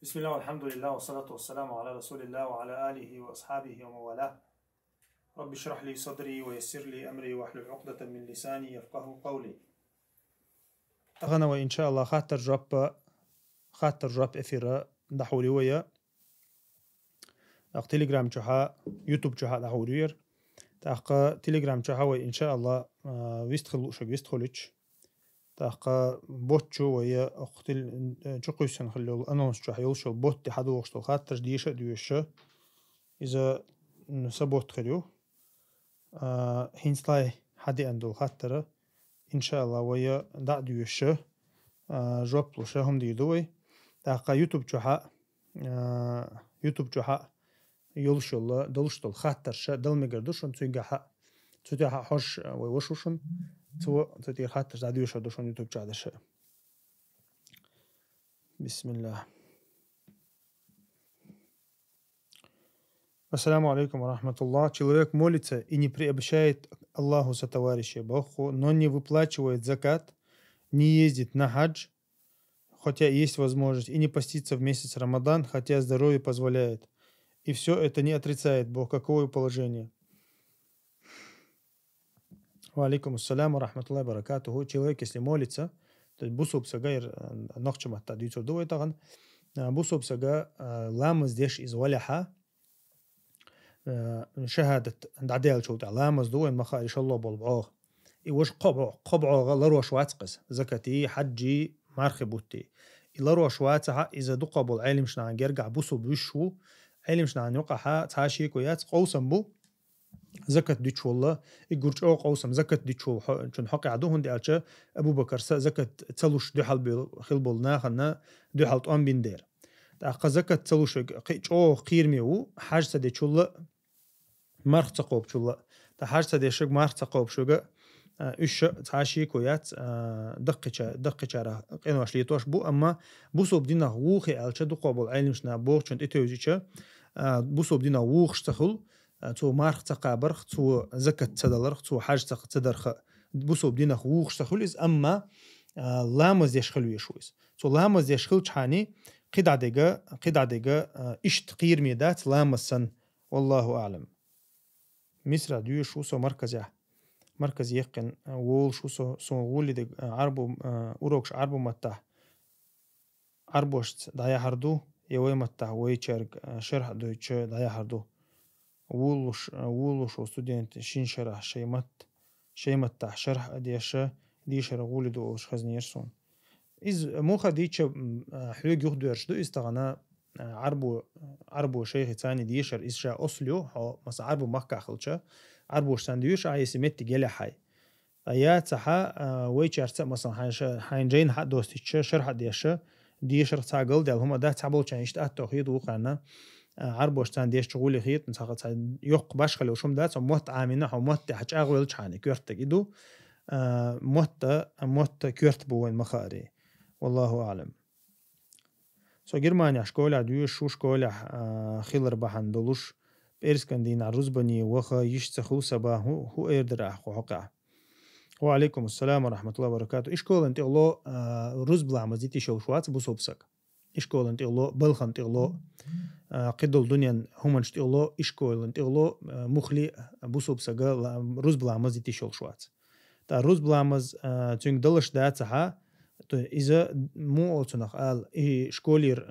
بسم الله والحمد لله والصلاة والسلام على رسول الله وعلى آله وأصحابه ومن والاه. رب اشرح لي صدري ويسر لي أمري واحلل عقدة من لساني يفقه قولي. تغنى وإن شاء الله خاطر رب إثيرا دحولي ويا تليجرام جها يوتيوب جها دحولير تاق تليجرام جها وإن شاء الله ويستخلوش تاق بوتشو ويا أختل جقيسن خلو أنونس جها يلشل بوت حدو وشتل خاطر ديشة إذا نسبوت خليو هينسلاي حدي أندو خاطر إن شاء الله ويا دا ديوشة جوب لوشة هم ديدوي تاق يوتيوب جها يلشل دلشتل خاطر شا دل مقردوشن تيجا حش ويوشوشن تيجا خاطر دا ديوشة دوشن يوتيوب جها دشة. بسم الله. Ассаламу алейкум ва рахматуллах. Человек молится и не приобщает Аллаху сотоварища Богу, но не выплачивает закат, не ездит на хадж, хотя есть возможность, и не постится в месяц Рамадан, хотя здоровье позволяет. И все это не отрицает Бог. Какое положение? Ва алейкум ассаляму ва рахматуллахи ва баракатуху. Человек, если молится, то есть бусуб сагайр нахчаматта дюйцу дуэтаган, бусуб сага лама здесь из валяха, شهادة دعديال شو تعلامز دوين مخا إن شاء الله بالبعوغ إيوش قبعوغ لروش واتقس زكاتي حجي مارخبوتي لروش واتها إذا دقبو العلم شنا يرجع بوسو بوشو علم شنا يوقعها تاشي كويات قوسم بو زكاة ديتش والله يقولش أو قوسم زكاة ديتش شن حقي عدوهن دي ألشا أبو بكر زكاة تلوش دي حال خلبولنا خلنا دي حال تقام بندير تاق زكاة تلوش أو قيرميو حاج سدي شولا مارخ تقوب شولا تحاج سدي شق مارخ تقوب شوجا إيش تعشي كويات دقيقة راه قينواش ليتوش بو أما بوسو بدينا ووخي ألشا دقوب العلم شنا بوخ شنت إتوجيشا بوسو بدينا ووخ تخل تو مارخ تقابرخ تو زكاة تدلرخ تو حاج تدرخ بوسو بدينا ووخ تخل إز أما لامز يشخلو يشويس تو لامز يشخل تحاني قد عديقة إيش تقير ميدات لامسن والله أعلم. مصر ديو شو سو مركز يقن وول شو سو وولي دي عربو أوروكش عربو متاح عربوشت دايا هردو يوي متاح ويشارك شرح دويتش دايا هردو وولوش ستودنت شين شرح شي متاح شرح ديشة وولي دو خزنيرسون إز موخا ديتش حلوق يخدوش دو استغنى عربو شيخ ثاني ديشر إسشا أصليو مس عربو مكة خلشة عربو شانديوش عايز مت جل حي آيات صحة ويشارت مثلا حين حد دوستيش شرح ديشر تعقل ده هم ده تعبوا كان يشتأت توحيد وقعنا عربو شان ديش شغولي خيط نسخة يق باش خلوا شم ده موت عامينه أو موت حج أغول شاني كيرت جدو موت كيرت بوين مخاري والله أعلم. Германия школа дюш школа خيلر بحن دلوش بإرسكندين عروزبني وخا يشتخو سبا هو إردرا حقا. وعليكم السلام ورحمة الله وبركاته. إشكول أنت الله روز بلا مزيتي شوشوات بوسوبسك. إشكول أنت الله بلخ أنت الله قدل دنيا هم أنت الله إشكول أنت الله مخلي بوسوبسك روز بلا مزيتي شوشوات. تا روز بلا مز تين دلش داتها إذا مو أتناق قال شكولير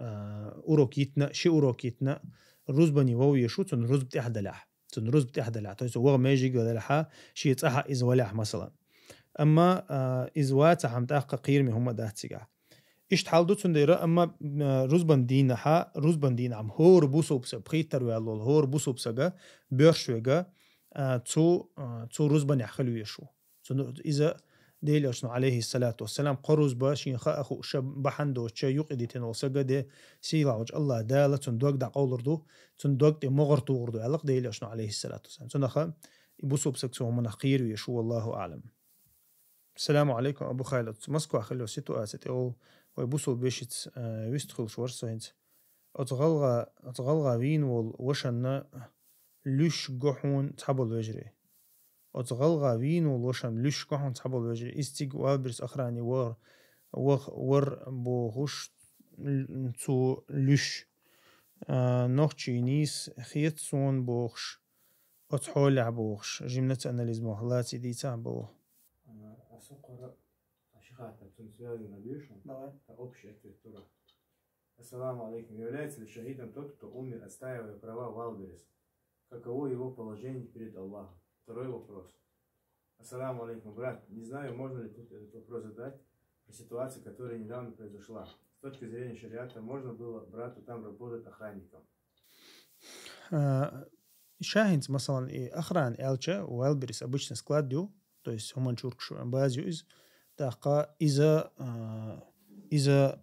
أوروكيتنا شي أوروكيتنا الرز بني ووي شو تن رز بتحدلح تيسو وغ ماجي قدلحا شي يتأحا إذ ولح مثلا أما إذ واتح هم تأحقا قيرمي هم دهتسيقا إيش تحالدو تنديرا أما رز بندين عم هور بوسو بسا بخيتر ويالول هور بوسو بساقا بيرشويقا تو رز بني حخلو يشو إذا ديلشنا عليه الصلاة والسلام قروز باش أخو شب بحندو شيء يقديتين وسجد سيلاوج الله دالة تندوق دا قولردو تندوق دي مغرتو وردو علق ديلشنا عليه الصلاة والسلام تنخا يبوسو بسكسو من خير ويشو الله أعلم. السلام عليكم أبو خالد مسكو أخلو ستو آسات أو ويبوسو بيشت ويستخل شورسو هنت أتغلغا وين وشن لوش جحون تحبل وجري أتغلغا وين ولوشن لوش جحون تحبل وجري استيق والبرس أخراني ور بوهوش zu lüsch noch Chinese خيط صون بوخش أتحول عبوخش جملة أناليز مهلاتي دي تعبو Ассаламу алейкум. Является ли шахидом тот, кто умер, отстаивая права Валберес? Каково его положение перед Аллахом? Второй вопрос. Ассаламу алейкум, брат. Не знаю, можно ли тут этот вопрос задать про ситуацию, которая недавно произошла. С точки зрения шариата, можно было брату там работать охранником? شاهد مثلا أخران ألشا والبريس обычно складью, то есть هم чуркшу базю из таqa إذا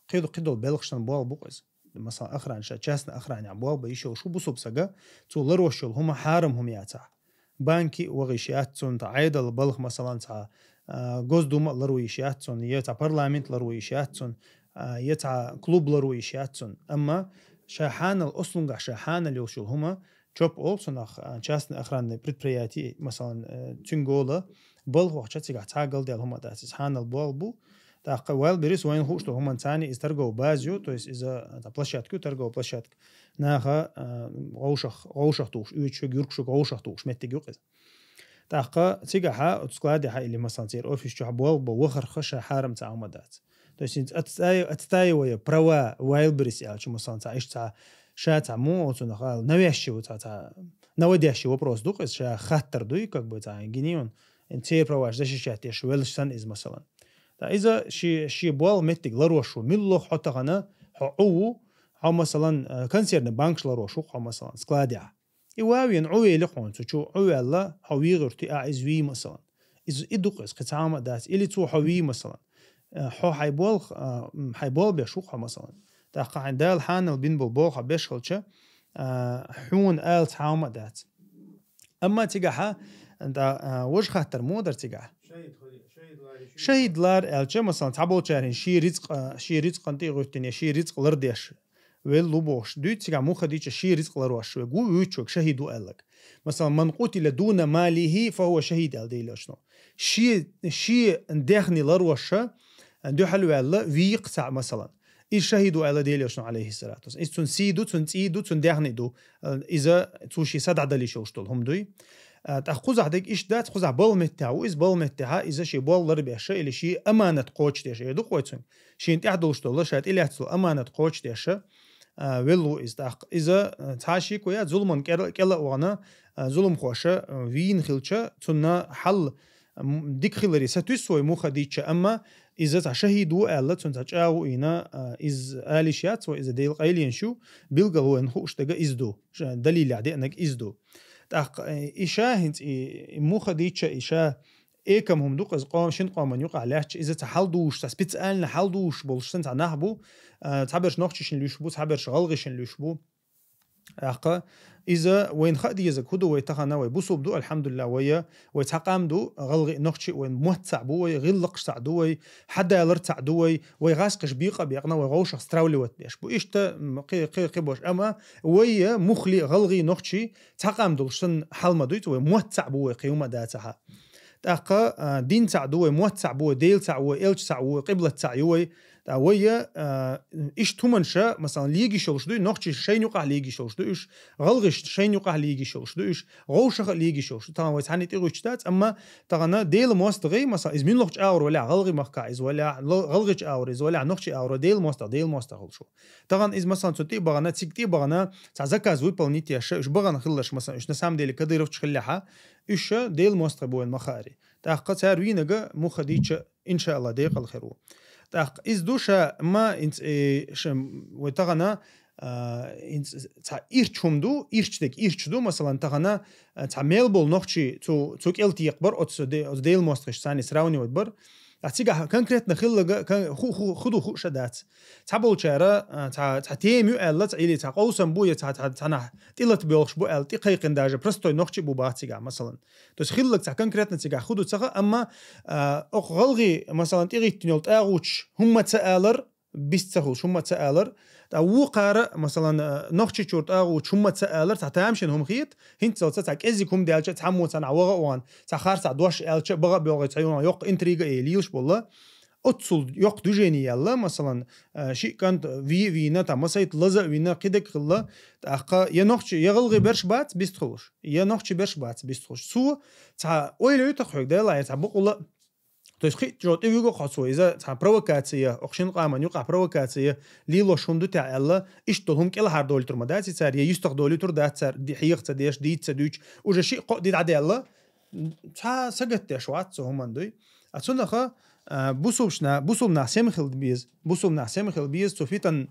قيدو بلغشتن بوال بوقز مثلا أخران частно أخران عم بوال بيشوا شو بصوب سجا تو لروشل هم حارمهم ياتا بانكي وغيشيات تون تعيدل بلغ مثلا تا جوزدوم لرويشيات تون يتا برلمانت لرويشيات تون يتا كلوب لرويشيات تون أما شاحان الأصلنجا شاحان اللي وشل هما job also nach частно охранные предприятия مثلا تنقوله بلغ وقت تيجي تعقل ديال هما داسس حان البوالبو تاق والبريس وين هو что هما ثاني استرجعوا بازيو то есть إذا площадку торговую площадку наха غوشخ توش يوتشو يركشو غوشخ توش متجوقز تاق تيجي ها تسكلادي ها اللي مثلا تصير أوفيس شو بوالبو وخر خش حارم تاع هما دات то есть أتستاي права والبريس يعني شو مثلا تعيش تاع شات عمو وتنخال навязчиво تا наводящий вопрос дукас ша хаттер дуй как бы та генион انتي права защищать я швелшсан из مثلا تا إذا شي بوال متك لروشو ملو حتى غنا حقو أو مثلا كنسيرن بانكش لروشو أو مثلا سكلاديا يواوين عوي لقون تشو عوي الله حويغر تي أعزوي مثلا إذا إدوقس قطعام دات إلي تو حوي مثلا حو حيبول بيشوق مثلا تاقع عندال حان البين بالبوخ بيشخلش حون آل تعاوم دات أما تيجاها أنت وش خاطر مودر تيجاه شهيد لار آلش مثلا تعبول شهرين شي رزق أنتي غوتني شي رزق لرديش واللوبوش دو تيجا مو خديش شي رزق لروش وجو ويتشوك شهيدو قالك مثلا من قتل دون ماله فهو شهيد قال دي لشنو شي ندخني لروش دو حلو الله ويقطع مثلا الشهيد على ديليوشن عليه الصلاة والسلام إذا تنسيدو تنسيدو تندهنيدو إذا توشي سد عدلي شوشتول هم دوي تأخذ عدك إيش دات خذ بالمتاو إذا بالمتها إذا شيء بالر بيشة اللي شيء أمانة قوتش تيشة يدو قوتشن شيء أنت عدلشتول شايد إلى هتسو أمانة قوتش تيشة ولو إذا تعشي كويا ظلمن كلا وانا ظلم خوشة وين خلشة تنا حل ديك خلري ستوسوي مخديتش أما إذا تشهدوا الله تنتجاو إنا إز آليشيات وإذا ديل قايلين شو بيلقوا إنه اشتجا إزدو دليل على إنك إزدو تأق إشاه هنت مخديتش إشاه كم هم دوق إز قام شن قام من يقع لهش إذا تحلدوش تثبت آلنا حلدوش بولشتن تنهبو تعبرش نقششن ليشبو تعبرش غلغشن ليشبو أق إذا وين خدي إذا كده ويتخنا ويبصوب دو الحمد لله ويتقام دو غلغ نقش وين موتع بو ويغلق سعدو حدا يلرتع دو ويغاسقش بيقة بيقنا ويغوش استراولي وتبيش بو إشتا قبوش أما ويا مخلي غلغي نقشي تقام دولشن حلمة دويت ويموتع بو قيومة داتها تاقا دين تعدو موتع بو ديل تعو إلش تعو قبلة تعيوي ويا إيش تمنشا مثلا ليجي شوش دو نقش شيء يقع ليجي شوش دو إيش غلغش شيء يقع ليجي شوش دو إيش غوشخ ليجي شوش طبعا ويتعني تيغوش تات أما طبعا ديل مستغي مثلا إز من لغش أور ولا غلغي مخكا إز ولا غلغش أور إز ولا نقش أور ديل مستغل شو طبعا إز مثلا تطيب بغنا تيجي بغنا تعزكاز ويبلنيتي إيش بغنا خلش مثلا إيش نسام ديل كديرفتش خليها إيش ديل مستغبو المخاري تحقق تاروينجا مخديتش إن شاء الله ديق الخيرو تاق إز دوشا ما إنت وتغنا إنت تا إيرتشوم دو إيرتش دو مثلا تغنا تا ميلبول نقشي تو كيلتي يقبر أو ديل مستغش ثاني سراوني وتبر أتيجا كونكريت نخلة كان خدو شدات تعبول شارع تيمو ألت إلي تقوسم بويا تنا تلت بيلش بو ألت قيقن داجة برستوي نقشي بو باتيجا مثلا تسخيلك كونكريت نتيجا خدو تسخ أما أغلغي مثلا تيجي تنيلت أغوش هم تسألر بيستخلش هم تسألر وقارة مثلا نقشي شورت أغوش هم تسألر تعتامشن هم خيط هنت صوت تاك إزيكم دالش تعمو تنا وغوان تخارس دوش ألش بغى بيوغي تعيون يق إنتريجا إليوش بالله أتصل يق دجيني يلا مثلا شيء كانت فينا تمسيت لزق فينا قدك خلا أخا ينخش يغلغي برش بات بيستخلش ينخش برش بات بيستخلش سو تا ويلو تخرج ده لا يتعبق ولا تشخي جوت يوجو خاصو إذا تا بروكاتسية أخشين قامان يقع بروكاتسية ليلو شوندو تاع الله إشتلهم كلا هار دولتر ما داتي صار يستخ دولتر دات صار دي حيق تديش دي تسدوش وجا شيء قديد عدي الله تا سجت تشوات سو هم عندي أتصنخ بوسوب نحسم خل بيز بوسوب نحسم خل بيز توفيتن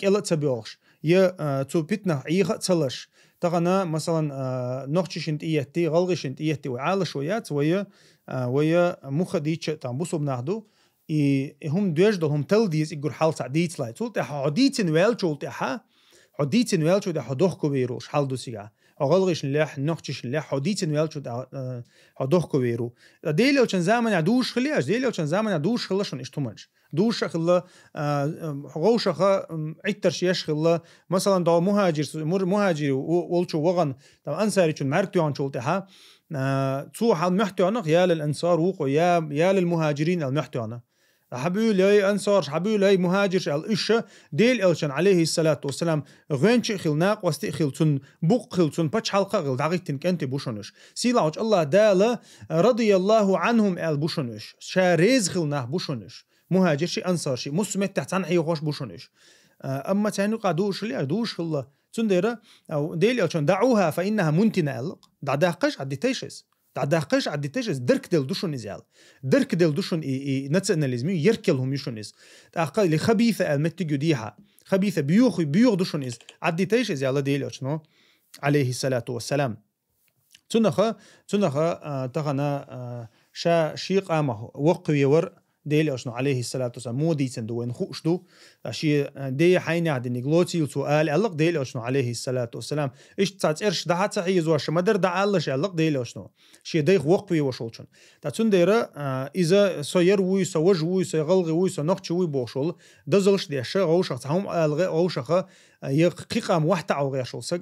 كلا تبيوش ي توفيتنا عيخ تصلش تغنا مثلا نوختش انت إيتي غلغش انت إيتي وعال شويات ويا مخديتش تام بوسوب ناخدو هم دوش هم تل ديز يقول حال تعديت لا تقول حديتن ويل شو تها حديتن ويل شو ده حدوخ كبيروش حال دوسيا أغلقش نلاح نختش نلاح حديتن ويل شو ده حدوخ كبيرو ديلو كان زمان عدوش خلياش ديلو كان زمان عدوش خلاشون اشتمنش دوش خلا غوش خا عتر شيش خلا مثلا دا مهاجر ولشو وغن دا أنصاري كن مرتيان شو تها تصوح المحتوى يا للأنصار وقو يا للمهاجرين المحتوى حبيو لي أنصار حبيو لي مهاجر الإشة ديل إلشان عليه الصلاة والسلام غينش خلناق واستخل تن بق خل تن بتش حلقة غل دعيتن كنت بوشنش سيلاوج الله دالا رضي الله عنهم البوشنش شاريز خلناه بوشنش مهاجر شي أنصار شي مسمت تحت حي خوش بوشنش أما تاني قادوش لي دوش خلا تنديرة أو ديل إلشان دعوها فإنها منتنة ألق دعداقش عديتيشس دعداقش عديتيشس درك دل دوشن إزال درك دل دوشن نتسأنا لازمي يركلهم يشونيز أقل لخبيثة المتجو ديها خبيثة بيوخ دوشن إز عديتيش إزال ديل إلشان عليه الصلاة والسلام تنخ تغنى شيق آمه وقوي ور ديل أشنو عليه الصلاة والسلام مودي سندوين خوشدو أشي دي حين عاد نيجلوتي وسؤال ألق ديل أشنو عليه الصلاة والسلام إيش تصات إرش دعات صحيح زواش ما در دعالش ألق ديل أشنو شي ديخ وقوي وشولشن تاتون ديرا إذا سير وي سوج وي سيغلغ وي سنقش وي بوشول دزلش ديش غوش هم ألغ غوشخ يقيقام واحد أو غير شولسك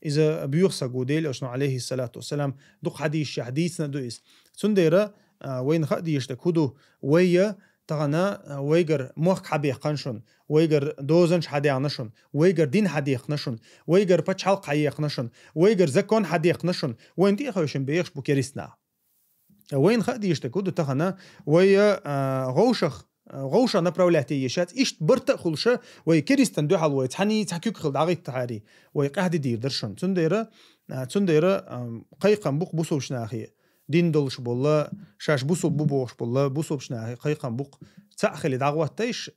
إذا بيوخسق ديل أشنو عليه الصلاة والسلام دق حديثنا دويس تون ديرا وين خدي يشتكودو ويا تغنا ويجر موخ حبيخ قنشون ويجر دوزنش حديق نشون ويجر دين حديق نشون ويجر بتش حلق حديق نشون ويجر زكون حديق نشون وين دي خوشن بيخش بوكريسنا وين خدي يشتكودو تغنا ويا غوشة نبرولاتي يشات إشت برتق خلشة ويكريستن دو حلوة تحني تحكيك خل دعيق تحاري ويقعد دير درشن تنديرة قيقا بوق بوسوش ناخيه دين دولش بالله شاش بوسوب بوبوش بالله بوسوب شناهي قيقا بوق تأخلي دعوتيش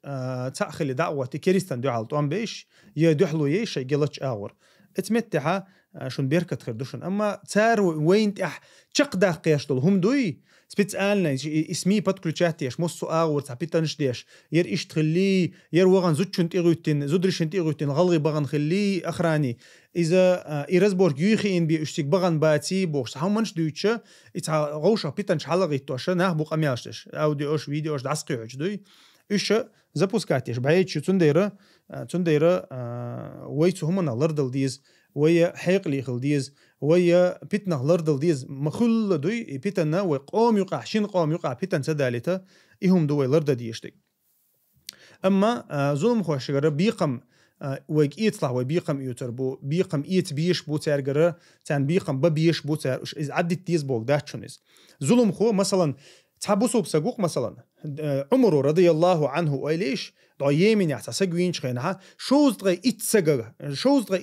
تأخلي دعوتي كريستن دو حالتوان بيش يدحلو يش يجلتش آور اتمتها شون بيركت خردوشن أما تار وين تح تشق داقيش دول هم دوي سبيتسالنا اسمي باتكلوتشاتيش موسو آور تعبيتنش ديش ير إيش تخلي ير وغن زوتشنت إيغوتين زودرشنت إيغوتين غلغي بغن خلي أخراني إذا إيرزبورغ يخين بيشتك بغن باتي بوش همانش دوتشا إتها غوشة بيتنش حلقي توشا ناه بوق أمياشتش أوديوش فيديوش دعسقي حج دوي إيش زبوسكاتيش بعيد شو تنديرة ويتو همنا لردل ديز ويا حيق لي خلديز ويا بيتنا لردل ديز مخل دوي بيتنا وقوم يقع شين قوم يقع بيتن سدالته إهم دوي لرد ديشتك أما ظلم خوش جرى بيقم ويك يطلع وبيقم يوتربو بيقم بيش بو تار جرى تان بيقم ببيش بو تار إذ عدت تيز بوق داشونيز ظلم خو مثلا تحبسوا بسجوق مثلا عمر رضي الله عنه وإليش ضايمين يعتسجوين شخينها شوز تغي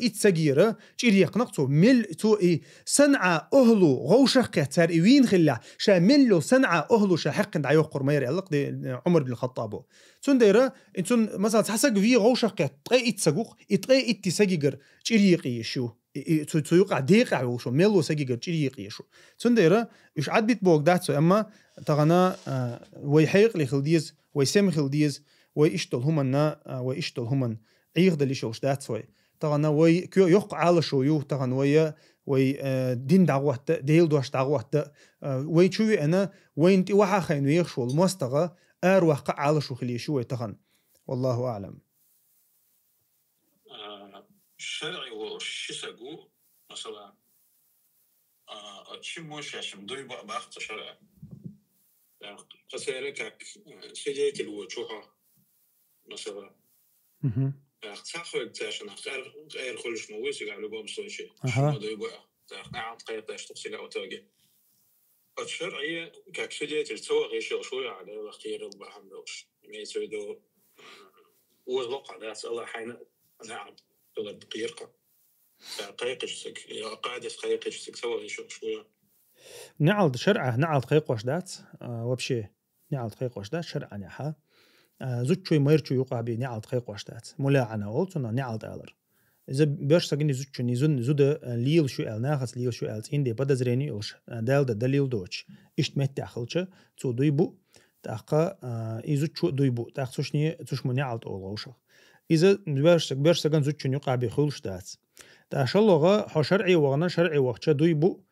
إتسجيرة تيري يقنقتو مل تو صنع أهلو غوشخ كتر إوين خلا شا ملو صنع أهلو شا حق دعيو قرمير يلق دي عمر بن الخطاب تنديرة انتون مثلا تحسج في غوشخ كتر إتسجوق إتغي إتسجير تيري يقيشو تيوقع ديقع وشو ملو سجير تيري يقيشو تنديرة إيش عدت بوق داتسو أما تغنا ويحيق لي خلديز ويسمي خلديز ويشتل همن عيغ دلي شوش داتسوي تغنا وي كيو يق على شو يو تغن وي دين دعوت ديل دوش دعوت وي تشوي أنا وين تي وحا خين ويخشو المستغى وقع على شو خلي شو تغن والله أعلم شرعي وشسقو مثلا تشموش عشان دوي بأخت شرعي قصيرة كاك свидетель وشوها مثلا تاخد عشان غير كلش مويس قاعد لبوم سويشي شو ما يبغى نعم قيد تشتغل أو تواجه الشرعية كاك свидетель سوى غير شوية على وقتير وبهم دوش ما يسويدو وزلق على الله حين نعم تقدر قيرقة قيقشتك يا قاعدة قيقشتك سوى غير شوية نعل شرعه نعل قيقوش دات وبشي نعل قيقوش دات شرعه نحا زوجي ميرچو يقع بي نعل قيقوش دات ملاعنة أولتنا نعل دالر إذا بيرش سجني زوجي نيزون زود ليل شو ال ناخذ ليل شو ال عندي بدأ زريني أوش دال ده دليل دوتش إشت مت تأخلش تو دويبو تأخا إذا شو دويبو تأخسوشني تش منعل أولوشه إذا بيرش سجن زوجي يقع بي خلش دات تأشلوغا حشرعي وغنا شرعي وقت دويبو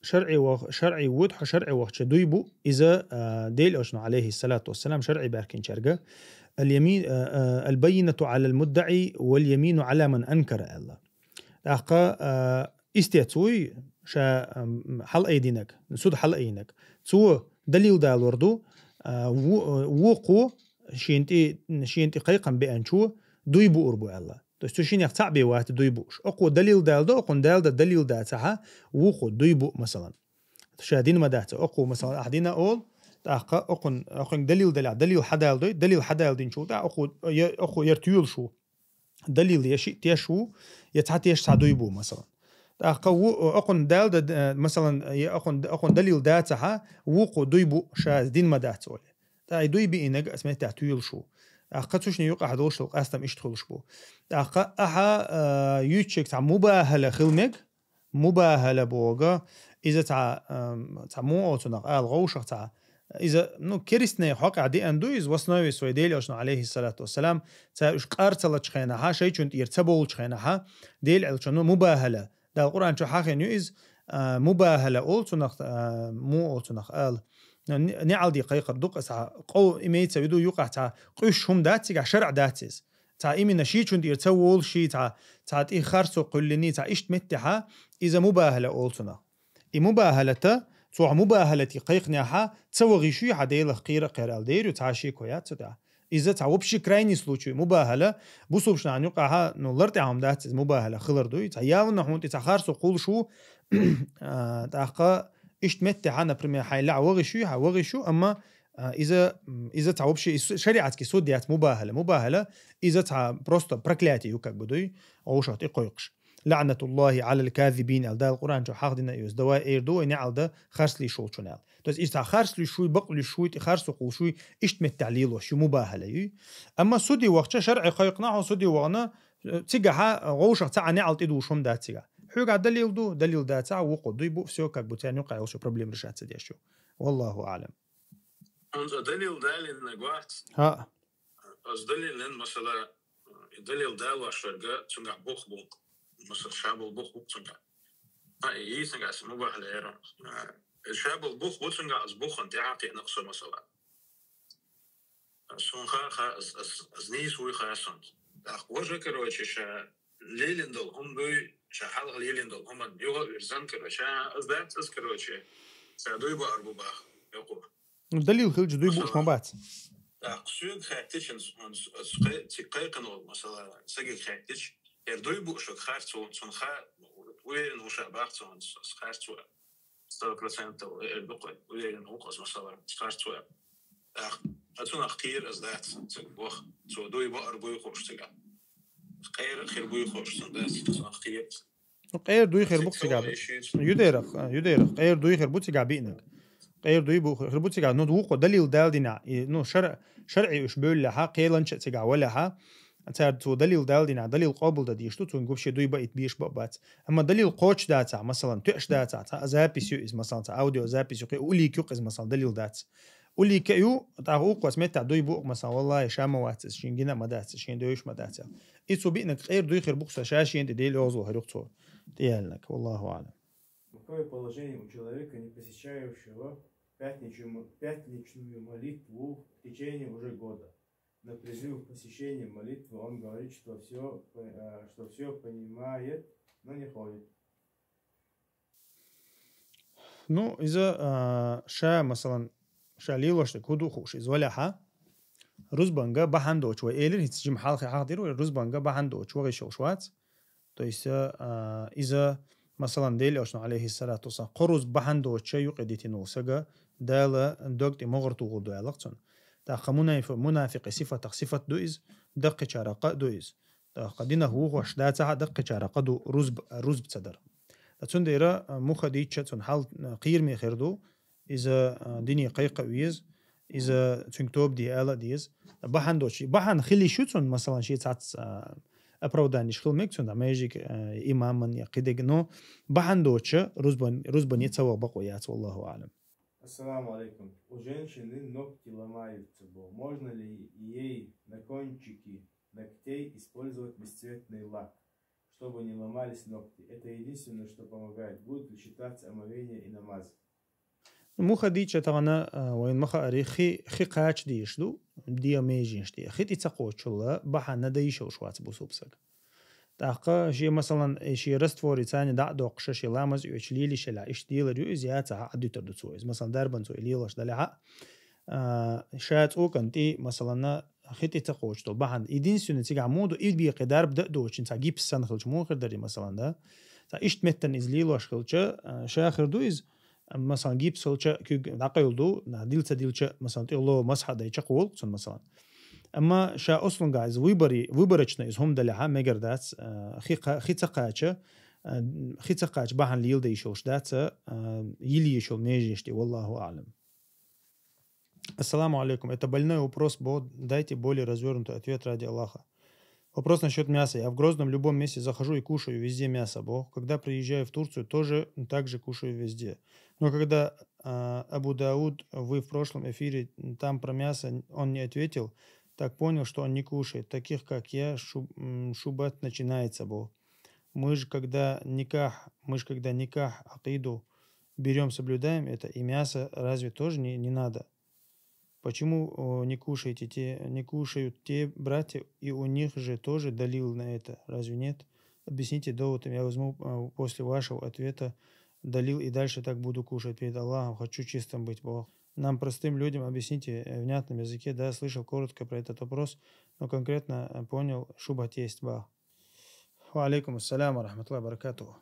شرعي ود حشرعي وقت دويبو إذا ديل أشنا عليه الصلاة والسلام شرعي باركين شرقة اليمين البينة على المدعي واليمين على من أنكر الله أحقا استيتوي شا حل أيدينك نسود حل أيدينك تو دليل دال وردو وقو شينتي قيقا بأنشو دويبو أربو الله تستوشين يقطع بيوات دويبوش أقو دليل دال دو أقو دال دا دليل داتها وقو دويبو مثلا شادين مدات أقو مثلا أحدينا أول أقو دليل حدال دين شو أقو يرتيول شو دليل يشي تيشو يتحت يشتع دويبو مثلا أقو دال مثلا أقو دليل داتها وقو دويبو شادين مدات أولي دويبي إنك اسمه تحتيول شو أخذتوش نيوق أحدوش لو أستم إشتغلش بو أحا يوتشك تاع مباهلة خلمك مباهلة بوغا إذا تاع مو أوتناق الغوشة تاع إذا نو كريستنا حق عدي أندويز وصنوي سويديل أشنا عليه الصلاة والسلام تاع إش قارتلا تشخينها شيء كنت يرتبول تشخينها ديل علشانو مباهلة ده القرآن شو حاخي نيوز مباهلة أوتناق مو أوتناق نعل دي قيقر دوق اسا قو إميت سويدو يوقع تا قيش هم داتيق شرع داتيز تا إمي نشي چون دير تسوول شي تا إي خارسو قلني تا إشت متحا إذا مباهلة أولتنا إي مباهلة توع مباهلتي قيقناها تسوغي شي حديل قيرة قيرال دير وتعشي كويات تا إذا تا وبشي كرايني سلوشي مباهلة بوصوبشنا عن يوقعها نولرتي عم داتيز مباهلة خلر دوي تا يالنا هون تا خارسو قول شو تاقا إشت متى أنا بريمير حيلع وغي شو أما إذا تعوب شيء شريعة كي سوديات مباهلة إذا تع بروستا بركلاتي يوكك بدوي أو شاطئ قيقش لعنة الله على الكاذبين الدا القرآن جو حاخدنا يوز دواء إيردو نعل ده خرس لي شول شنال تز إذا خرس لي شوي بق لي شوي خرس وقول شوي إشت متعليل وشو مباهلة أما سودي وقت شرع قيقناه سودي وغنا تيجا غوشة تاع نعل تدو شوم ده تيجا حوق دليل دليل داتا وقد يبو سوكك بوتان يقع يوشو بروبليم رشات ديشو والله اعلم أنت دليل دال نجوات ها از دليل لن مثلا دليل دال وشرقة تنقع بوخ مثلا شاب البوخ تنقع اي تنقع اسمه بحليرة شاب البوخ تنقع از بوخ انت عاقي نقص مثلا سون خا از نيس وي خاصن وجه كروتش شا ليلندل هم بي شحال ليلندل هم يوغ يرزن كروتشا از ذات از كروتش سادوي باربو باخ يقول الدليل خلج دوي بوش ما بات أقصد خاتيشنز تقيقنوا مثلا سجل خاتيش يردوي بوش خارتو صن خا وين وش باختون خارتو 100% البقى وين نقص مثلا خارتو أتون أختير از ذات تبوخ تو دوي باربو خوش تجا خير بوي خوش تنداس أختير غير دوي خير بوك تجا يديرخ غير دوي خير بوك تجا بينك غير دوي بو خير بوك تجا نو دليل دالدنا نو شرعي وش بيقول لها قيلنش تجا ولا أنت تو دليل دالدنا دليل قابل ده ديشتو تو نقول شيء دوي بقيت بيش بقبات أما دليل قوش داتا مثلا تقش داتا أزابيسيو إز مثلا أوديو أزابيسيو قولي كيو إز مثلا دليل دات قولي كيو تعوق واسمت دوي بوق مثلا والله شام واتس شين جينا مدات شين دويش مدات إيتو بينك غير دوي خير بوق شاشين دي لوزو هرقتو ديالك والله أعلم. Какое положение у человека, не посещающего пятничную молитву в течение уже года? На призыв к посещению молитвы он говорит, что все понимает, но не ходит. Ну, إذا شا مثلا شا ليلوشتك هدو خوش إذا ولا ها رزبانجا بحندوش وإيلر هتجي محل حاضر ورزبانجا بحندوش وغي شوشوات. То есть إذا مثلا ديل أشنا عليه الصلاة والسلام قرز بحندوش يقديتينو سجا دالا دوقت مغرتو غدو علاقتون تا منافق صفة دوئز دق شارقة دوئز تا قدينا هو وش دا تاع دق شارقة دو رزب تصدر تون ديرا مخديتش تون حال قير مي خيردو إذا ديني قيقة ويز إذا تنكتوب دي آلا ديز بحندوش بحن خلي شو تون مثلا شيء تاع أبروداني شخل ميكسون دا ماجيك إمام من يقيدك نو بحندوش رزبان يتسوى بقويات والله أعلم. Ассаламу алейкум. У женщины ногти ломаются. Можно ли ей на кончики ногтей использовать бесцветный лак, чтобы не ломались ногти? Это единственное, что помогает. Будет ли считаться омовение и намаз? مخديتش طبعا وين مخاري خي قاش ديشدو دي ميجينش دي خي تيتسقوش الله بحنا ديشو شوات بوسوبسك تاقا شي مثلا شي رستفوري ثاني دع دوقش شي لامز يوش ليلي شلا ايش ديل ريو زياده عدو تردسويز مثلا دربن سو ليلش دلع شات او كنتي مثلا خي تيتسقوش تو بحن единственный تيجا مودو يبي قدر بدا دوش انت جيب سن خلج مو خدري مثلا ده تا ايش متن از ليلش خلج شاخر دويز مثلا جيب سولچا كي عقيلدو ديلتا مثلا تقولو مسح دايچا قول سن مثلا اما شا اصلا جايز ويبرچنا از هم دلها ميجردات خي تقاچ بحن ليل ديشوش دات يلي شو ميجيشتي والله اعلم. السلام عليكم. Это больной вопрос, дайте более развернутый ответ ради Аллаха. Вопрос насчет мяса. Я в Грозном в любом месте захожу и кушаю везде мясо. Когда приезжаю в Турцию, тоже так же кушаю везде. Но когда Абу Дауд, вы в прошлом эфире там про мясо, он не ответил, так понял, что он не кушает. Таких, как я, шубат начинается. Мы же когда никах, акиду берем, соблюдаем это, и мясо разве тоже не надо? Почему не кушают те братья, и у них же тоже далил на это, разве нет? Объясните доводом, я возьму после вашего ответа далил и дальше так буду кушать перед Аллахом, хочу чистым быть, Бог. Нам, простым людям, объясните в внятном языке, да, слышал коротко про этот вопрос, но конкретно понял, шубат есть, Бах. Ва алейкум ассалям ва рахматуллахи ва баракатуху.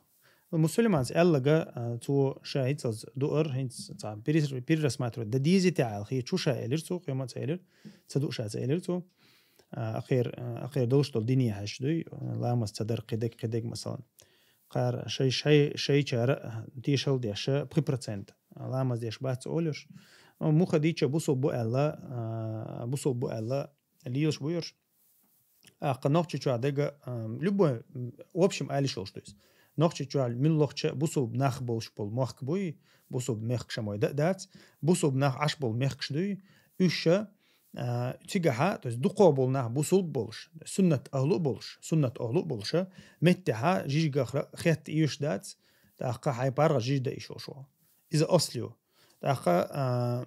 Мусульманс эллага تو شاهد دور هنت صعب بير رسمات ده ديزي تعال خي شو شايلر سو قيمة شايلر صدق شايلر سو أخير دوش طول دنيا هشدوي لامس تدر قدق مثلا قار شيء شارع تيشل ديش 3% لامس ديش بات أولش مو خديتش بوصل بو ألا ليش بويرش قناعتش شو عدقة لبوا وابشم آلي شو شتويس نوخش جوال من لوخش بوصوب ناخ بولش بول مخ بوي بوصوب مخ شموي دات بوصوب ناخ عش بول مخ شدوي وشة تيجها تز دقوا بول ناخ بوصوب بولش سنة أهلو بولش متها جيجا خيت يوش دات تأخا هاي بارغ جيجا إيشوشوا إذا أصليو تأخا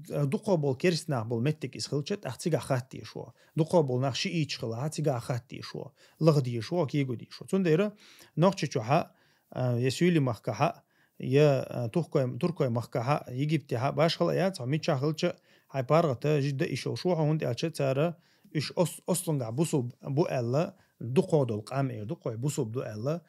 دقوا بول كيرس ناخ بول متك إسخلشت أختيجا خاتي شوا دقوا بول ناخ شيء يشخلا هاتيجا خاتي شوا لغدي شوا كيجو دي شوا تنديرا نوخش شوها يسولي مخكها يا تركوي مخكها يجيبتها باش خلايات عميت شخلش هاي بارغة جدا إيشوشوا هوندي أشت ترى إيش أصلاً بوصوب بو ألا دقوا دول قام دقوا بوصوب دو ألا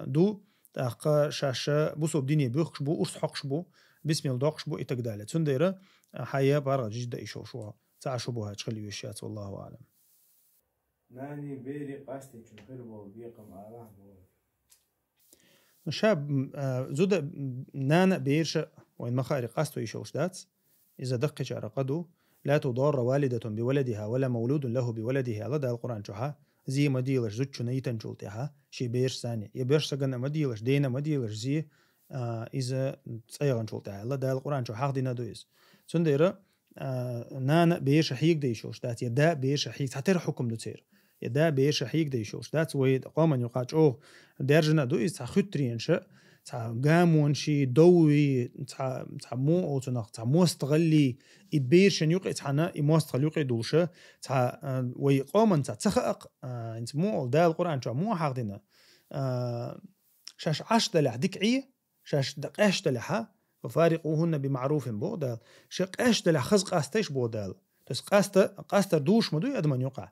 دو تأخا شاشة بوصوب ديني بيخش بو أرس حقش بو بسم الله داقش بو إتقدالة تنديرا حياة بارغة جدا إيشوشوا تعشوا بوها تخلي وشيات والله أعلم. ناني بيري قاستي تنخربو بيقم على شاب زود نانا بيرش وين مخاري قاستو يشوش دات إذا دقش عرقدو لا تضار والدة بولدها ولا مولود له بولده على ده القرآن شوها زي مديلش زوجو نيتن جولتها شي بيرش ثاني يبيرش سجن مديلش دينا مديلش زي إذا تصيغن شولتها على ده القرآن شو حق دينا دويس سنديرة نانا بيرش حيق ديشوش دات يدا بيرش حيق تعتر حكم دوتير يدا بيرش حيق ديشوش دات ويد قومن يقاش درجنا دويس تخطرينش قامون شي دوي تاع مو او تاع مستغلي يبيرشن يقي تاعنا يمستغل يقي دولشه تاع وي قومن تاع تخق انت مو دا القران تاع مو حاضنا شاش عش دلع دكعيه شاش دقاش تلحا ففارقوهن بمعروف بودال شقاش تلح خزق استيش بودال تس قاست دوش مدو ادمن يقع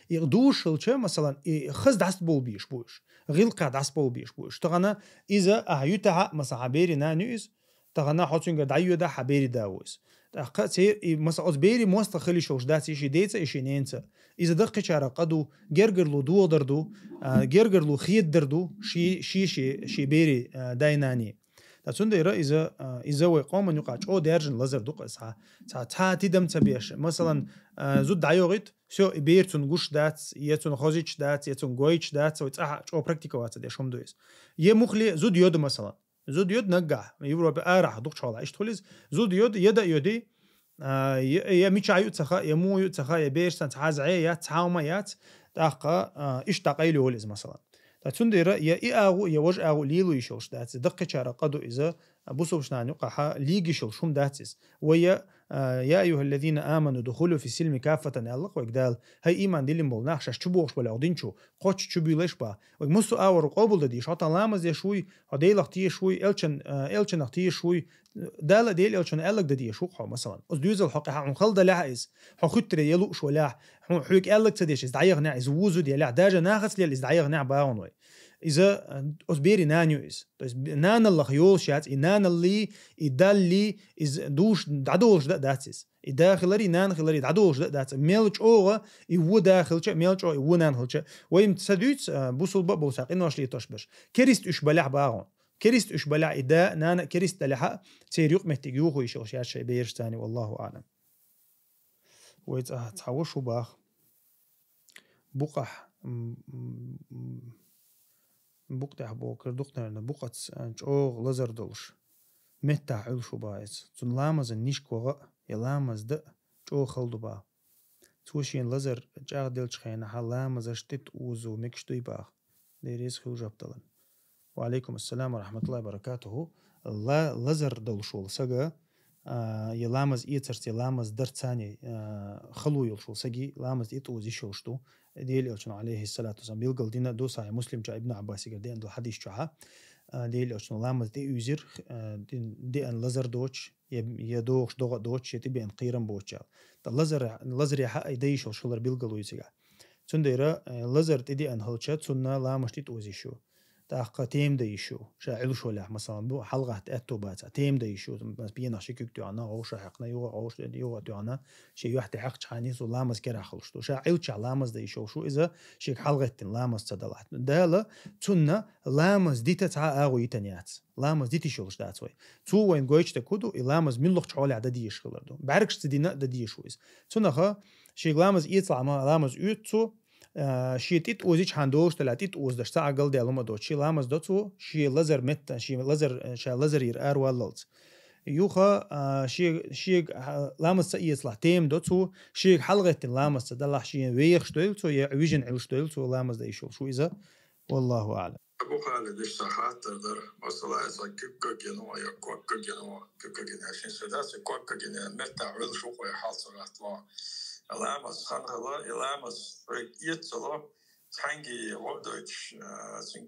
يدوش الشيء مثلا خز دست بول بيش بوش غيلقا دست بول بيش بوش تغنا اذا اهيتها مثلا عبيري نانيز تغنا حوتشنج دايو دا حبيري داوز تاقا سير مثلا ازبيري موست خلي شوش داتي شي ديتا شي نينسا اذا دقي شارا قدو جرجر لو دو دردو جرجر لو خيد دردو شي بيري دايناني تاسونديرا اذا وقوم يقع او دارجن لازر دوق ساعه تدم تبيش مثلا زود دايوغيت شو بيرتون غوش دات يتون خوزيتش دات يتون غويتش دات سو او براكتيكا وات دي شوم دويس يمخلي زود يود مثلا زود يود نقع يوروب ارح دوق شولا ايش توليز زود يود يدا يودي يا ميچايو تخا يمو يتخا يبيرسن تعازعي يا تعاوما يات داقا ايش تقيلي ولز مثلا تاسونديرا يا ايغو يا وج اغو ليلو يشوش دات دقه شارا قدو اذا بوسوبشنا نقح ليغي شوم داتس ويا يا ايها الذين امنوا دخلوا في السلم كافه الله وقدال هي ايمان ديلم بول نخش تشبوش ولا اودينشو قوتش تشبيلش با ومسو اور قبول دي شاطن لامز يا شوي هديلختي شوي الچن اختي شوي دال ديل الچن الك ددي شو مثلا از دوزل حق عن خلد لاعز حخت يلو شو لا حلك الك تديش دايغ نع زوزو ديال داجا ناخس لي دايغ نع باون إذا أسبيري نانيوز نان الله خيول شات نان اللي يدلي إز دوش دعدولش داتس يداخلري نان خلري دعدولش داتس ميلش أوغا يو داخل شيء ميلش أو يو نان خلش ويم تسديت بوصل بوساق إنه أشلي تشبش كريست إش بلع باعون كريست إش بلع إدا نان كريست لحق سيريق محتاجوه يشوش يا شيء بيرش تاني والله أعلم ويتحوشوا باخ بقح بوقتها بوكر دكتورنا بوقت أوغ لزر دولش متى حل شو بايز تون لامز النيش كوغا يلامز د أوغ خلدو با توشين لزر جاغ دلش خينا حلامز اشتت اوزو مكشتوي باغ ديريز خيو جابتلن وعليكم السلام ورحمة الله وبركاته لا لزر دولشول سجا يلامز إيترت يلامز درتاني خلو يلشول سجي لامز إيتوزي شوشتو ديل يلشون عليه الصلاة والسلام بيلقل دينا دو صحيح مسلم جاء ابن عباس يقول دي عنده حديث جاء ديل يلشون لامز دي يوزر دي أن لزر دوتش يدوش دوغ دوتش يتبي أن قيرن بوتشال اللزر يحق يديش وشلر بيلقلو يسيقع تنديرا لزر تدي أن هلشات سنة لامش تتوزي شو تاقا تيم دا يشو شاعلو شو لح مثلا بو حلقة تأتو باتا تيم دا يشو بس بينا شكيك تعنا غوش حقنا يوغ تعنا شي واحد حق شحاني سو لامز كرا خلشتو شاعل شا لامز دا يشو شو إذا شيك حلقة لامز تدلعت دالا تنا لامز ديتا تع آغو يتنيات لامز ديتي شولش داتوي تو وين قويش تكودو لامز من لوخ شعولي عدا ديش خلردو بعركش تدينا دا ديش ويز تنا خا شيك لامز يطلع ما لامز يوتسو شيتيت اوزيش هاندوش تلاتيت اوز دشتا عقل ديالوما دوت شي لامز دوتو شي لزر مت شي لزر يرار واللت يوخا شي لامز يطلع تيم دوتو شي حلقه لامز تدلح شي ويخ شتلتو يا فيجن علشتلتو لامز دا يشوف شو اذا والله اعلم ابو خالد ايش صحات تقدر وصل ايضا كيكا جنوا يا كوكا جنوا كيكا جنوا عشان سداس كوكا جنوا متى عول شو يا حاصل اطلع لامز خانغلا لامز يتصلوا تانجي وودوتش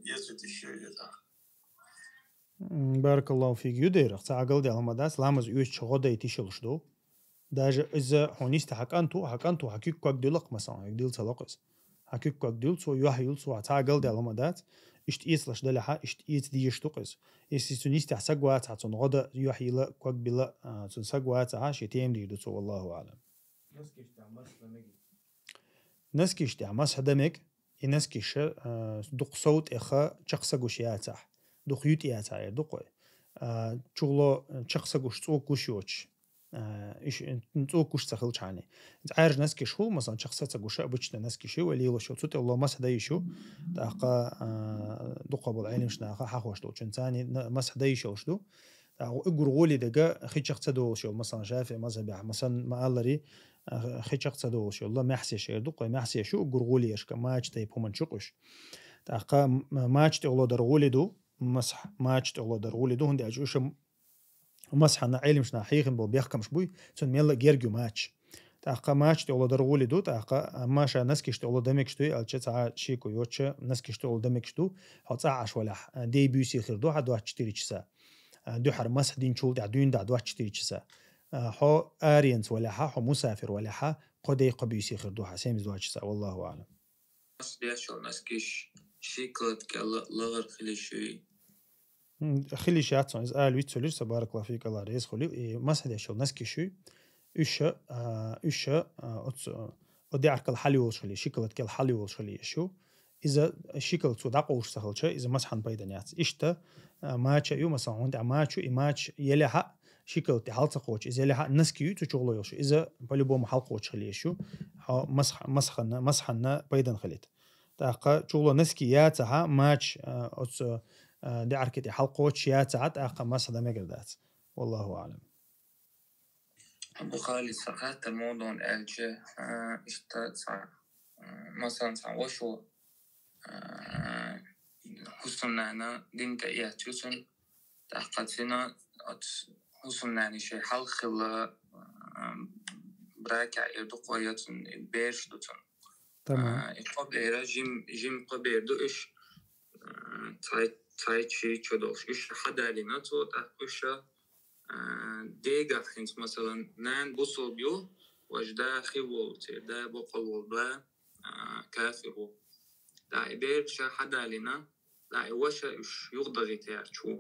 يسوتي شيء بارك الله فيك يدير تعقل دي لما داس لامز يوش غدا يتشلشدو داج اذا هونيست حكانتو حكيك كوك دلق مثلا يديل تلقس حكيك كوك ديل سو يحيل سو تعقل دي لما دات اشت يسلش دلها اشت يت ديشتقس يسيتونيست حسقوات حتون غدا يحيل كوك بلا تنسقوات عاشي تيم دي سو والله اعلم نسكيش تعمس هدمك ينسكيش دق صوت اخا شخصغوش ياتح دق يوت ياتح دق شغلو شخصغوش صوكوش يوش ايش نصوكوش تخلش عني عارف نسكيش هو مثلا شخصغوش ابوش نسكيش ولي لو شو صوت الله مس هدايشو دقا دق ابو العلم شنا حخوش دو ثاني مس هدايشو شدو اقرغولي دقا خي شخصدو شو مثلا شافعي مذهبي مثلا ما الله خي شخصدو شو الله ما حسي شيء دق ما حسي شو قرغولي ايش كماچ تايب هم نشقش تاقا ماچ تغلو درغولي دو مسح ماچ تغلو درغولي دو هندي اجوش مسح انا علم شنا حيخن بو بيحكمش بوي سن يلا جيرجو ماچ تاقا ماچ تغلو درغولي دو تاقا ماشا نسكيش تغلو دمكشتو الچا شيكو يوچ نسكيش تغلو دمكشتو حصا عش ولا دي بي سي خير دو حد 4 ساعه دحر مسح دين شول دين دا دواتش تيجسا حو آرينس ولا حو مسافر ولا حا قدي قبيسي خردوها سيمز دواتشسا والله أعلم. ديشو ناسكيش شيكلت كلا لغر خليشوي خلي شاتون إز آل ويتسولير سبارك الله فيك الله رئيس خلي مسح ديشو ناسكيشوي إيش ودي عرق الحلي والشلي شيكلت كل حلي والشلي شو إذا شيكلت سوداق وش سهل إذا مسحن بيدن يات إشتا ماتش يوم مثلا عند ماتش يلها شيكلت حالت قوتش إذا يلها نسكيو تشغله يوش إذا باليبوم حلق قوتش خليه شو مسحنا بيدن خليت تاقة شغله نسكي ياتها ماتش دي عركتي حلق قوتش ياتها تاقة مسح ده مقردات والله أعلم. أبو خالد ساعات الموضوع الألجة إشتا مثلا وشو حسننا دين كأياتيوسن تحققنا حسننا شيء حل خلا براكع يدقوياتن بيرش دوتن تمام. قبل جيم قبل دو إيش تايت شيء تدوش إيش حدا لنا تو تحقش ديجا حينس مثلا نان بوصل بيو وجدا خيول دا بقل وبا كافر دا إبير شا حدا لنا دا إوشا إش يغضغي تيار شو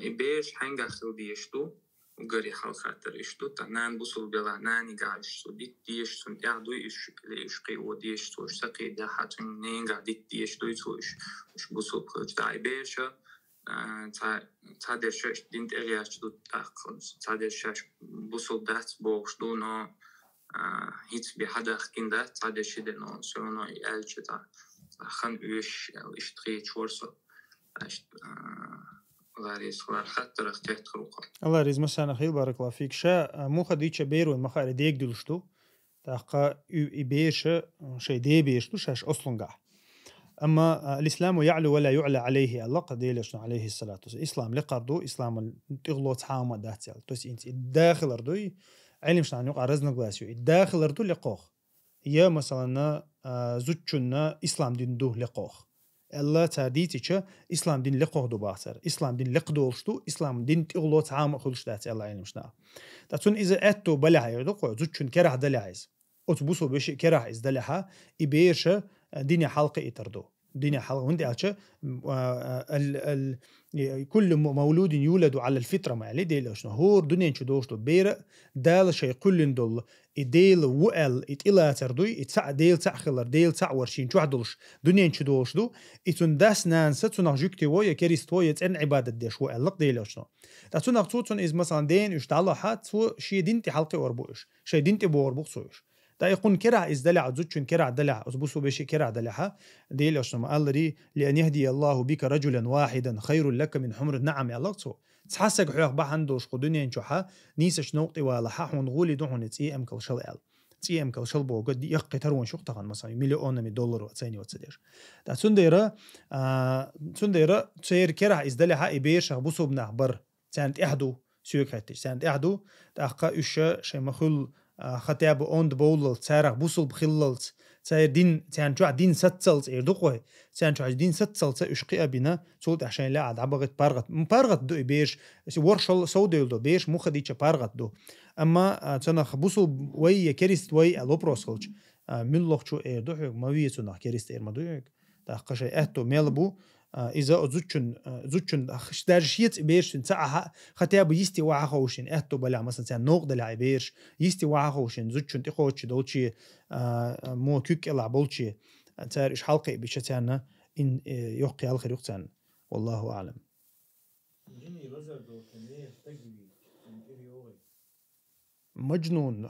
إبيرش حنجا خلدي يشتو وقري حال خاطر يشتو تنان بوصل بيلا ناني قاعد يشتو ديش سن قاعدو يشقي وديش تو سقي دا حاتم نين قاعد يشتو يش بوصل بخلج دا إبيرشا تادرش دينت أغياش دو تأخذ تادرش بوصل دات بوش دو نا هيت بحدا خكين دات تادرش دنو سونا يالش تا خن ويش اشتري شورسو اشت غاريس خلال خطر اختيت خروقه الله ريز مسانا خيل بارك الله فيك شا مو خديتش بيرو المخار ديك دلشتو تاقا يبيش شي دي بيشتو شاش أصلن قاع أما الإسلام يعلو ولا يعلى عليه الله قد يلشنا عليه الصلاة والسلام إسلام لقردو إسلام تغلو تحامة داتيال توس إنت الداخل أردوي علم شنا نقع رزنا قلاسيو الداخل أردو لقوخ يا مثلا زوجنا إسلام دين دو لقوخ الله تعديتي إسلام دين لقوه دو باثر إسلام دين لقدولشتو إسلام دين تغلو تحامة خلش داتي الله علم شنا تاتون إذا أتو بلها يردقو زوجن كره دلعيز أتبوسو بشي كره إز دلها إبيرش دنيا حلقة إتردو دنيا حلقة وندي عشان كل مولود يولد على الفطرة ما عليه ديل شنو هو دنيا نشدوش تو بير دال شيء كل دول إديل وقل إتلا تردوي إتسع ديل تأخلر ديل تأورشين شو عدلش دنيا نشدوش دو إتون داس نانسة تناجيك ويا كريستوية إن عبادة ديش وقل لق ديل شنو تاتون أقصون إز مثلا دين يشتعله حات سو شيء دينتي حلقة وربوش شيء دينتي بوربوش سويش دا يكون كرع إزدلع زوجن كرع دلع أزبوسو بشي كرع دلعها ديل أشنو قال لي لأن يهدي الله بك رجلا واحدا خير لك من حمر النعم يا الله تو تحسك حيوخ بحندوش قدنيا نشوحا نيسش نوقتي ولا حون غولي دهون تي أم كل شل تي أم كل شل بو قد يقي ترون شوق طبعا مثلا $1,000,000 وتسيني وتسدير دا سنديرة تسير كرع إزدلعها إبيش بوسو بنعبر سانت إحدو سيوك هاتش سانت إحدو تأقا إشا شي مخل خطاب أوند بولل تارق بوصل بخللت تاير دين تان جوع دين ستسلت إردقوه تان جوع دين ستسلت إشقي أبينا صوت عشان لا عاد عبغت بارغت دو بيش ورشل سوديل دو بيش مو خديتش بارغت دو أما تنخ بوصل وي كريست وي ألوبروس خلج من لغ شو إردقوه ما ويتنا كريست إرمدوه تأقى شيء أهتو ميلبو إذا زوجن خشدارشيت بيرش نسعها خطاب يستي وعاخوشين أهتو بلا مثلا سان نوق دلع بيرش يستي وعاخوشين زوجن تخوش دولشي مو كيك إلا بولشي تار إيش حلقة بيشتانا إن يوقي الخير يقتان والله أعلم. مجنون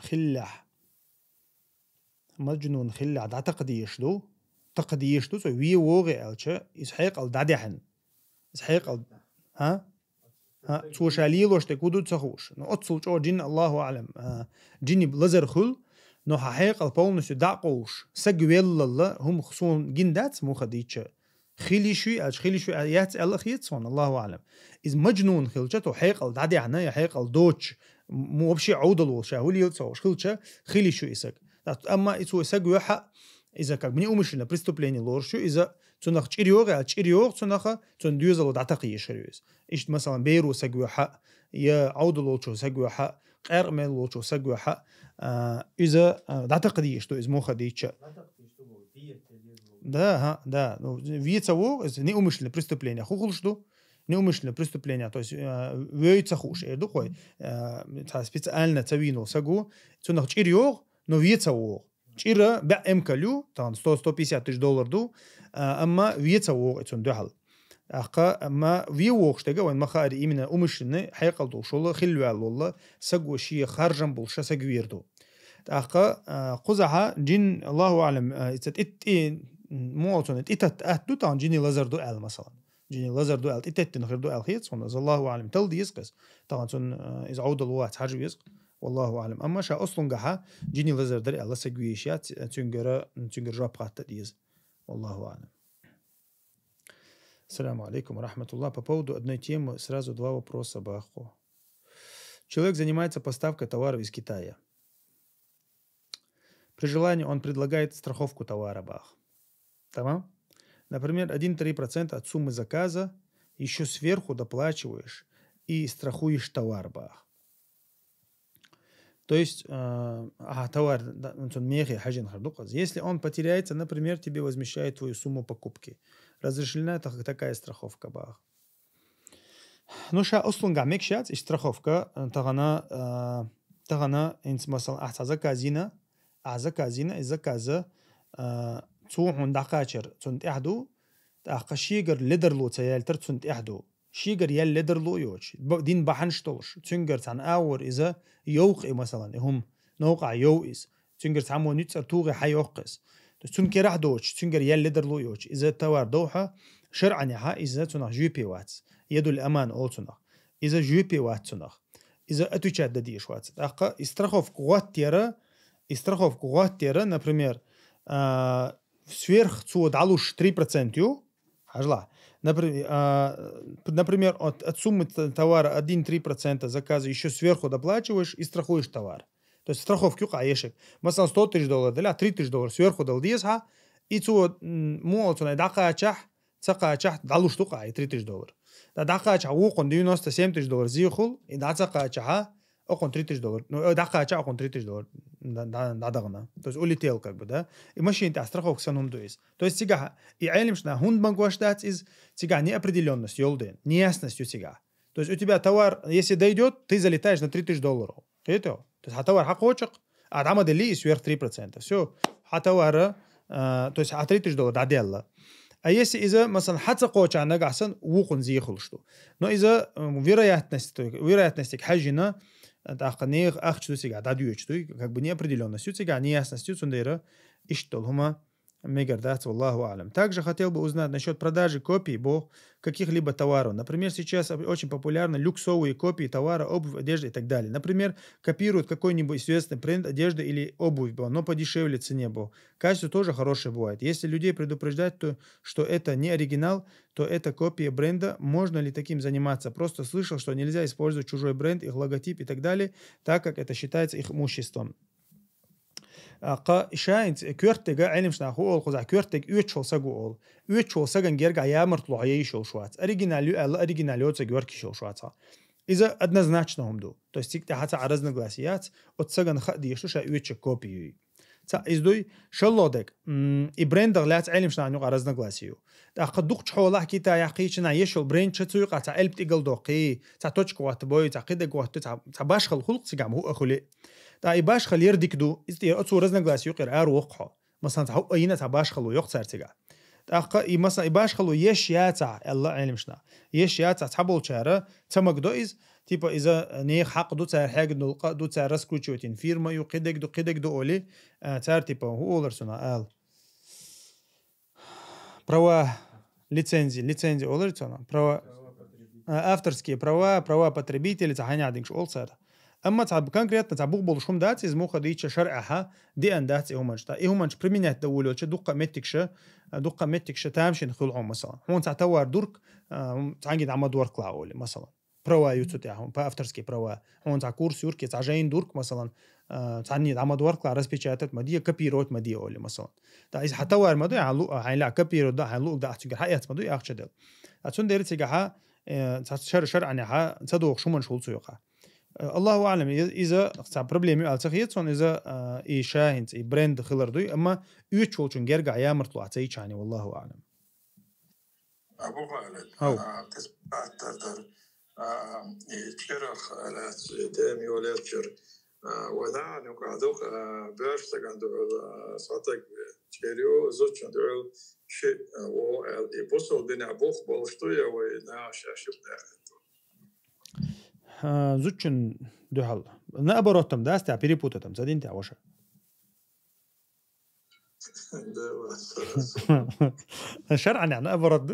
خلع أعتقد يشلو تقديش تو وي ووغي ألشة إسحاق الدعدحن إسحاق ها سوشاليلوش تكودو تسخوش نقصل جو جن الله أعلم جني بلزر خل نو حقيق البولنس دعقوش سجويل الله هم خصون جندات مو خديتش خيليشو يات الله خيتسون الله أعلم إذ مجنون خلشة حقيق الدعدحن يا حقيق الدوتش مو بشي عودلو شاولي يلصوش خلشة خيليشو إسك أما إسو سجوي حق إذا как бы неумышленное преступление лоршу, إذا تنخ تشيريوغ تنخ تنديوزلو دعتقي شريوز إيش مثلا بيرو سجوا حق يا عود لوشو سجوا حق قرمل لوشو سجوا حق إذا دعتقي что из моха дича да виецаво это неумышленное преступление хухулшту неумышленное преступление то есть вейцахуш эдухой специально цавино сагу تنخ تشيريوغ но виецаво чира бэмкалю тан 100-150 тысяч долларов ду أما виецаво это духал أخا أما виеوغ штега وين مخاري именно умышленный حيقل دوشولا خلوال والله سجوا شيء خارجن بولشة سجويردو أخا قزحة جن الله أعلم إت موطن إتت أهدو تان جيني لازر دو أل مثلا جيني لازر دو أل إتت نخير دو أل خيط صنع الله أعلم تل دي يسقس طبعا صن إذا عود الوقت حاجة يسق والله أعلم أما شا أصلا جها جيني لازر در أل سجويشيات تنجر جاب قات ديز والله أعلم. السلام عليكم ورحمة الله. По поводу одной темы сразу два вопроса баху. Человек занимается поставкой товаров из Китая. При желании он предлагает страховку товара бах. Тамам? Например, 1-3% от суммы заказа еще сверху доплачиваешь и страхуешь товар бах. То есть товар, если он потеряется, например, тебе возмещает твою сумму покупки. Разрешена такая страховка бах. Ну ша أصلاً قاعد مكشات إيش страховка تغنى إنت مثلا أحتاج كازينة إذا كذا تروحون دقاشر تنت إحدو تأخشيجر لدرلو تيالتر تنت إحدو شيجر يال لدرلو يوش دين بحنشتوش تنجر عن أور إذا يوق مثلا هم نوقع يوئس تنجر تعمو نتسر توغي حيوقس تنكر إحدوش تنجر يال لدرلو يوش إذا توار دوحة شرعا يها إذا تنخ جيبي واتس يدو الأمان أول تنخ إذا جيبي وات تنخ إذا أتوشات دديش واتس أخا استرخوف قوات تيرا например сверх цу далуш 3% хажла например от суммы товара 1-3% заказа еще сверху доплачиваешь и страхуешь товар. То есть страховку каешек. مثلا $100 000 دلا $3 сверху дал дизха и цу молцу дакачах цакачах далуш тука $3. Да дакачах وقن $97 زيخل и дакачах أقون $3 ну дакачах أقون $3 дадагна. То есть улетел как бы, да? И машина страховка санум дуис. То есть сега и айлимшна хунд бангуаштац из сега неопределенность ёлден, неясность у сега. То есть у тебя товар, если дойдет, ты залетаешь на $3. Это. То есть товар хакочек, а там дали сверх 3%. Все. Товара, то есть $3 даделла. А если из-за مثلا حتى قوچا نگحسن وقن زيخل что. Но из-за вероятности حجنا تأخنيغ أخشوا سيجا داديوش как бы неопределенностью сига неясностью цундера и что хума мегардат والله أعلم. Также хотел бы узнать насчет продажи копий каких-либо товаров. Например, сейчас очень популярны люксовые копии товара, обувь, одежды и так далее. Например, копируют какой-нибудь известный бренд одежды или обувь, но подешевле цене. Качество тоже хорошее бывает. Если людей предупреждать, что это не оригинал, то это копия бренда. Можно ли таким заниматься? Просто слышал, что нельзя использовать чужой бренд, их логотип и так далее, так как это считается их имуществом. شاينت كورتجا علمشنا هو الخزع كورتج يوتشل سجول يوتشل سجن جرجع يامر طلع يشول شوات أريجيناليو تجور كيشول شواتها إذا أدنى значнهم دو то есть تيجي حتى عرضنا جلاسيات وتسجن خدي يشوش يوتش كوبي تا إزدوي شلودك إبراند غلات علمشنا عنو عرضنا جلاسيو تا قدوق حوله كيتا يحقيشنا يشول برين شتويق تا قلب تيجل دوقي تا توش قوات بوي تا قيد قوات تا باش خلق سجام هو أخلي تا باش خل يردك دو استي أتصور رزنا جلاس يقر أروقها مثلا تحو أينا تباش خلو يقصر تجا تا مثلا باش خلو يش ياتع الله علمشنا يش ياتع تحبول شارة تمك دويز تيبا إذا نيخ حق دو تار حاجة دو تار رسكوتشوتين فيرما يقدك دو أولي تار تيبا هو أولرسونا آل права лицензии أولرسونا права авторские права потребителей تحني عندك شو أول أما تعب конкретно تعبوق بولشهم دات إز موخد يتش شرعها دي أن دات إهمنش تا إهمنش بريمينات دولو تش دقة متكش تامشين خلعهم مثلا هون تعتوار دورك تعجد عم دور كلاولي مثلا права يوتو تاعهم با أفترسكي права هون تاع كورس يوركي تعجين دورك مثلا تعني عمد ورق على رسبيشاتات مدية كبيروت مدية أولي مثلا دا إذا حتى وار مدو يعني لا كبيروت دا هنلوك دا أحتجر حيات مدو يأخشدل أتون ديرت سيجاها شر عني ها تصدق شو من شغل سيوقع الله أعلم إذا صار بروبليم على تخيط صون إذا إيشاهنت براند خلر دوي أما يوتشول شون جرجع يا مرطلع تيجاني والله أعلم. أبو خالد تسبح تردر تشرخ على تامي ولا تشر وذا نقعدوك بيرس عندو صوتك تشيريو زوج عندو شيء و يبصل بين أبوخ بالشتوية وناش أشوف ده زوجن دهال نأبرتم داست تعبيري بوتتم زادين تعوشة شرعا يعني أبرد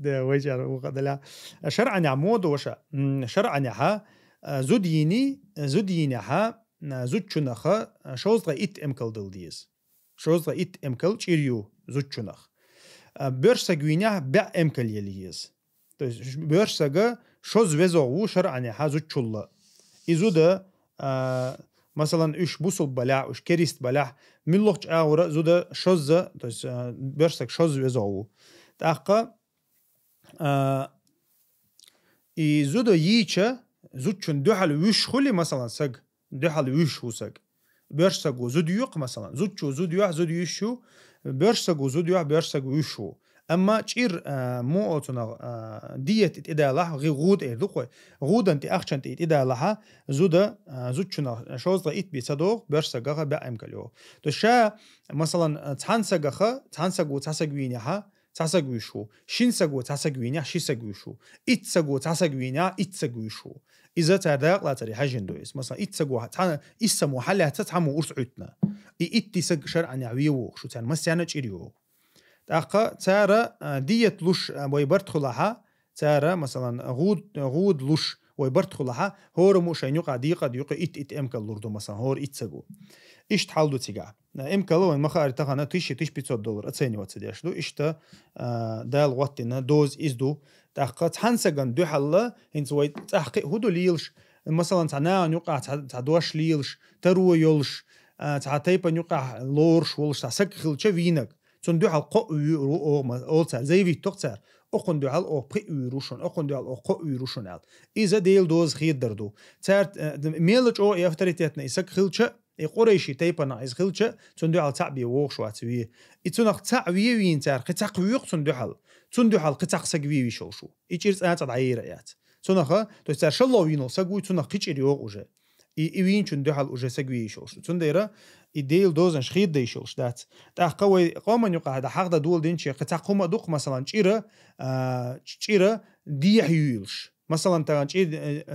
ده وجه وقدلا شرعا يعمود وشا شرعا يها زوديني ها زوجنخ شوز رأيت أمكل دلديز شوز رأيت أمكل شيريو زوجنخ بيرسجوينيا بع أمكل يليز بيرسجا شوز وزعو شرعا يها زوجلا إذا مثلا إيش بوصل بلع إيش كريست بلع من لوقت أورا زودا شوزة تس برسك شوز وزعو تأقى زودا ييشة زوجن دحل ويش خلي مثلا سج دحل ويش هو سج برسك وزوديوق مثلا زوجو زوديوح زوديوشو برسك وزوديوح برسك ويشو أما تشير مو أتونا ديت إتدالها غي غود إردوقي غود أنت أخشن إتدالها زودا زوجنا شوز رأيت بيصدق برسجها بعم كليو تشا مثلا تحنسجو تحسجوينها تحسجويشو شينسجو تحسجوينها شيسجويشو إتسجو تحسجوينها إتسجويشو إذا تعرق لا تري حاجن دويس مثلا إتسجو إسمو حلا تتحمو أرسعتنا إتسج شرعا يعويو شو تان مسيانة تشيريو تأقى تارى ديت لوش ويبرتخلها تارى مثلا غود لوش ويبرتخلها هور مو شينيوقع ديقة إت إمكال لوردو مثلا هور إتسجو إيش تحلو تيجا إمكال وين مخارج تغنى تيش $500 أتسيني واتسديش لو إيش تا دال واتنا دوز إزدو تأقى تحنسجن دو حلا هنس وي تحقيق هدو ليلش مثلا تنا نيوقع تعدوش ليلش ترو يلش تعتيبا نيوقع لورش ولش تسك خلشة فينك تندو على قو أو زي في تقصر أقندو على أو بقي روشون أقندو على أو قو روشون على إذا ديل دوز خير دردو تارت ميلج أو يفتريتنا يسك خلشة يقريشي تيبنا إز خلشة تندو على تعبي ووش واتويه إتناق تعبيه وين تار قطع ويق تندو على قطع سجوي ويشوشو إيشيرت أنا تعير آيات تناقة تستار شلوا وينو سجوي تناق كيش يوق وجه إيوين تندو على وجه سجوي ويشوشو تنديرا إديل دوزن شخيد ديشوش دات تأقوى قوما يقع هذا حق دول دينشي قطع قوما دوق مثلا تشيرا ديح يولش مثلا تان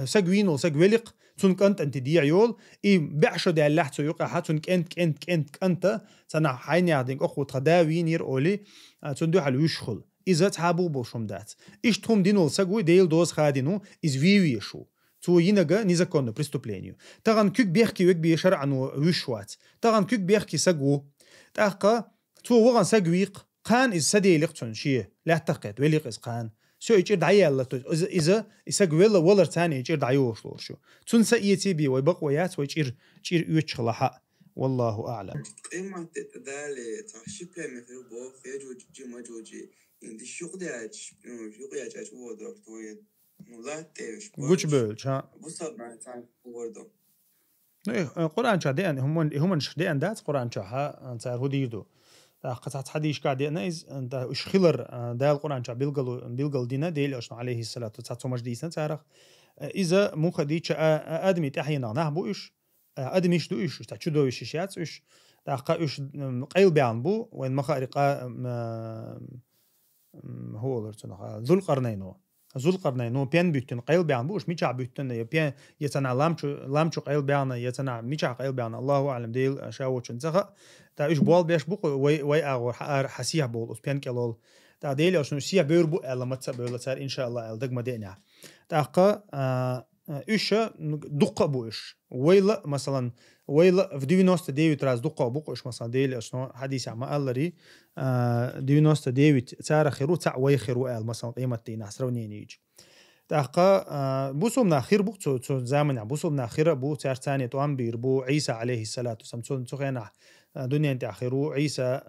سجوين أو سجولق تون كنت أنت ديح يول إي بعشر دي اللحظة يقع هاتون كنت سنع حين يعدين أخو تداوين يرقولي تندو على يشخل إذا تحابو بوشم دات إيش تهم دينو سجوي ديل دوز خادينو إز ويشو تو ينجا نيزاكون بريستوبلينيو تغن كيك بيحكي ويك بيشرع عنو ويشوات تغن كيك بيحكي سجو تأقى تو وغن سجويق قان إز سدي لقتون شيء لا تقد وليق إز قان سو يجير دعيا الله إذا يسجويلا ولا تاني يجير دعيوش لور شو تون سيتي بي ويبق ويات ويجير يوتش لحق والله أعلم. إما تدالي تحشيب لما في البوخ يجوجي ما جوجي عندي شغلياج وودر تويد قوش بيلش ها بصب مع تايم ووردو قرآن شادين هم شدين دات قرآن شاها انت هوديدو قطعت حديش قاعدين إز انت إيش خلر ده القرآن شا بيلقل دينا ديل أشنا عليه الصلاة والسلام مجديسا تعرف إذا مو خديش آدمي تحينا نهبو إيش آدمي إيش دو إيش تشدو إيش شيات إيش تاقا إيش قيل بيان بو وين مخارقة هو لرتنا ذو القرنين ذو القرنين نو بيان بيتن قيل بيان بوش ميشع بيتن يبيان يتنا لامشو قيل بيان يتنا ميشع قيل بيان الله أعلم ديل شاوتشن زخا تا إيش بول بيش بوق وي أغور حسيه بول أس بيان كلول تا ديل أشنو سيه بيربو ألا متسبب لسار إن شاء الله الدق مدينة تاقا إيش دقة بوش ويلا مثلا ويلا في 99 راس دقة بوقش مثلا ديل أشنو حديث عم قالري 99 تار خيرو تاع وي خيرو مثلا قيمة تين عسرونين يجي تاقا بوسومنا خير بو تو زمن بوسومنا خير بو تار ثاني توام بير بو عيسى عليه الصلاة والسلام تسوغينا دنيا انت اخرو عيسى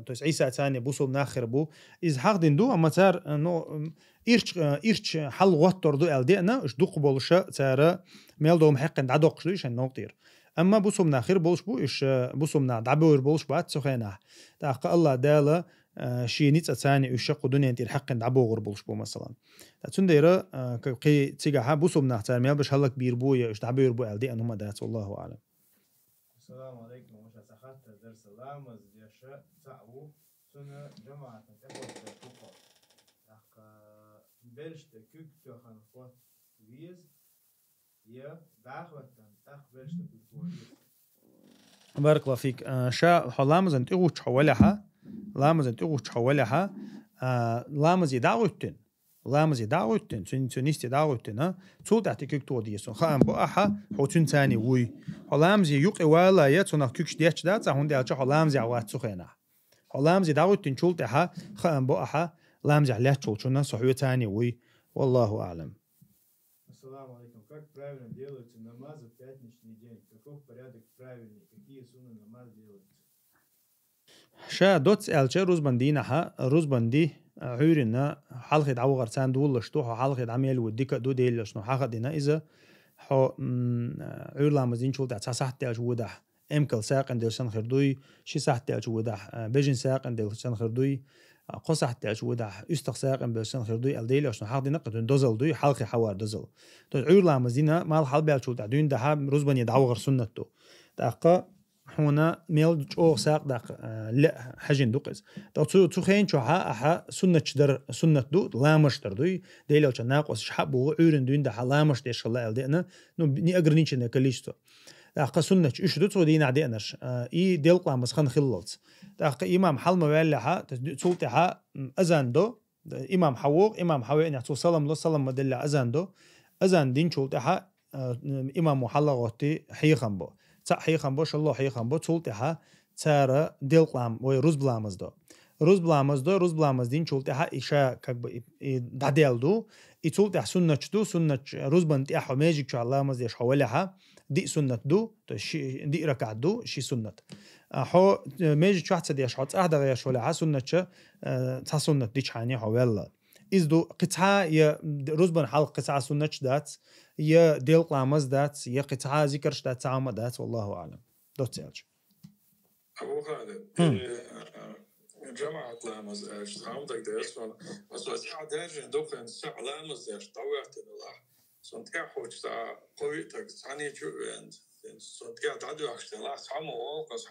توس عيسى ثاني بوسومنا خير بو از حق دندو اما تار نو إيرش حل وتر دو الدينا اش دوق بولشا تار ميل دوم حق دعدوق شويش نوطير اما بوسومنا خير بولش بو اش بوسومنا دعبور بولش بات سوغينا تاقا الله دالا شي نيت ثاني يشق دنيا انت الحق دعبو غربلش بو مثلا تنديرا كي تيجا بوسوم نحتار ميل باش هلك بيربو اش دعبو بو الدي انهم دات والله اعلم. السلام عليكم وش سخت درس لامز يشاء تعو سنة جماعة تقوى تقوى اخ بلش تكوك تخن فوت ويز يا دعوة تخ بلش تكوك بارك الله فيك. شا حلامز انت اغو تحولها لامز انت اغو تحولها لامز يدعوتن لامز يدعوتن سنيست يدعوتن تول تحت كوك تو ديسون خام بو احا حوتن ثاني وي حلامز يوق ولا يتون كوكش ديتش دات هون دالچ حلامز يعوات سخينا حلامز يدعوتن تول تحا خام بو احا لامز عليه تولچنا صحوه ثاني وي والله اعلم. Ассаламу алейкум. Как правильно делаются намазы в пятничный день? Каков порядок правильный? Какие сунны намаз делаются? شا دوتس الچه روز بندی عورنا حلقة عوغر سان دول شتوح حلقة عمل وديك دو ديل شنو حاجة دينا إذا حو عور لامزين شول تاع صحت تاع جوده امكل ساق اندل سن خردوي شي صحت تاع جوده بيجن ساق اندل سن خردوي قصح تاع جوده استقساق اندل سن خردوي الديل شنو حاجة دينا قد دوزل دوي حلقة حوار دوزل تو عور لامزين مال حل بيل شول تاع دين ده روز بني دعوغر سنته دقة هنا ميل جو ساق دق لا حجن دقز تو خين شو ها سنة در سنة دو لامش تردوي ديلو ناقص شحبو عورن دين ده لامش ديش الله الدينا نو ني اغرنيش نكليستو دق سنة ايش دو تو دين عديناش اي ديل قامس خن خللت دق امام حلم ولا تسولتها اذان دو امام حوق امام حوق ان تو سلام لو سلام مدل اذان دين شولتها امام محلغوتي حيخم بو حيخم بوش الله حيخم بو تولتها تارا ديل قام وي روز بلامز دين شولتها إيشا كب داديل دو يتولتها سنة روز بنت إحو ماجيك شو الله مز يش حولها دي سنة دو تشي دي ركعت دو شي سنة حو ماجيك شو حتى ديش حتى أحد غير شولها سنة تا سنة ديش حاني حولا إز دو قطعة يا روز بن حلق قطعة سنة دات يا ديل قامز دات يا قطعة ذكرش دات عام دات والله أعلم دوت سالج أبو خالد جماعة لامز إيش عمدك ديسون بس عداج دوكن ساعة لامز إيش طوعت الله صنت كحوش تا قويتك ثاني جوند صنت كعدو أكشت الله سامو وقص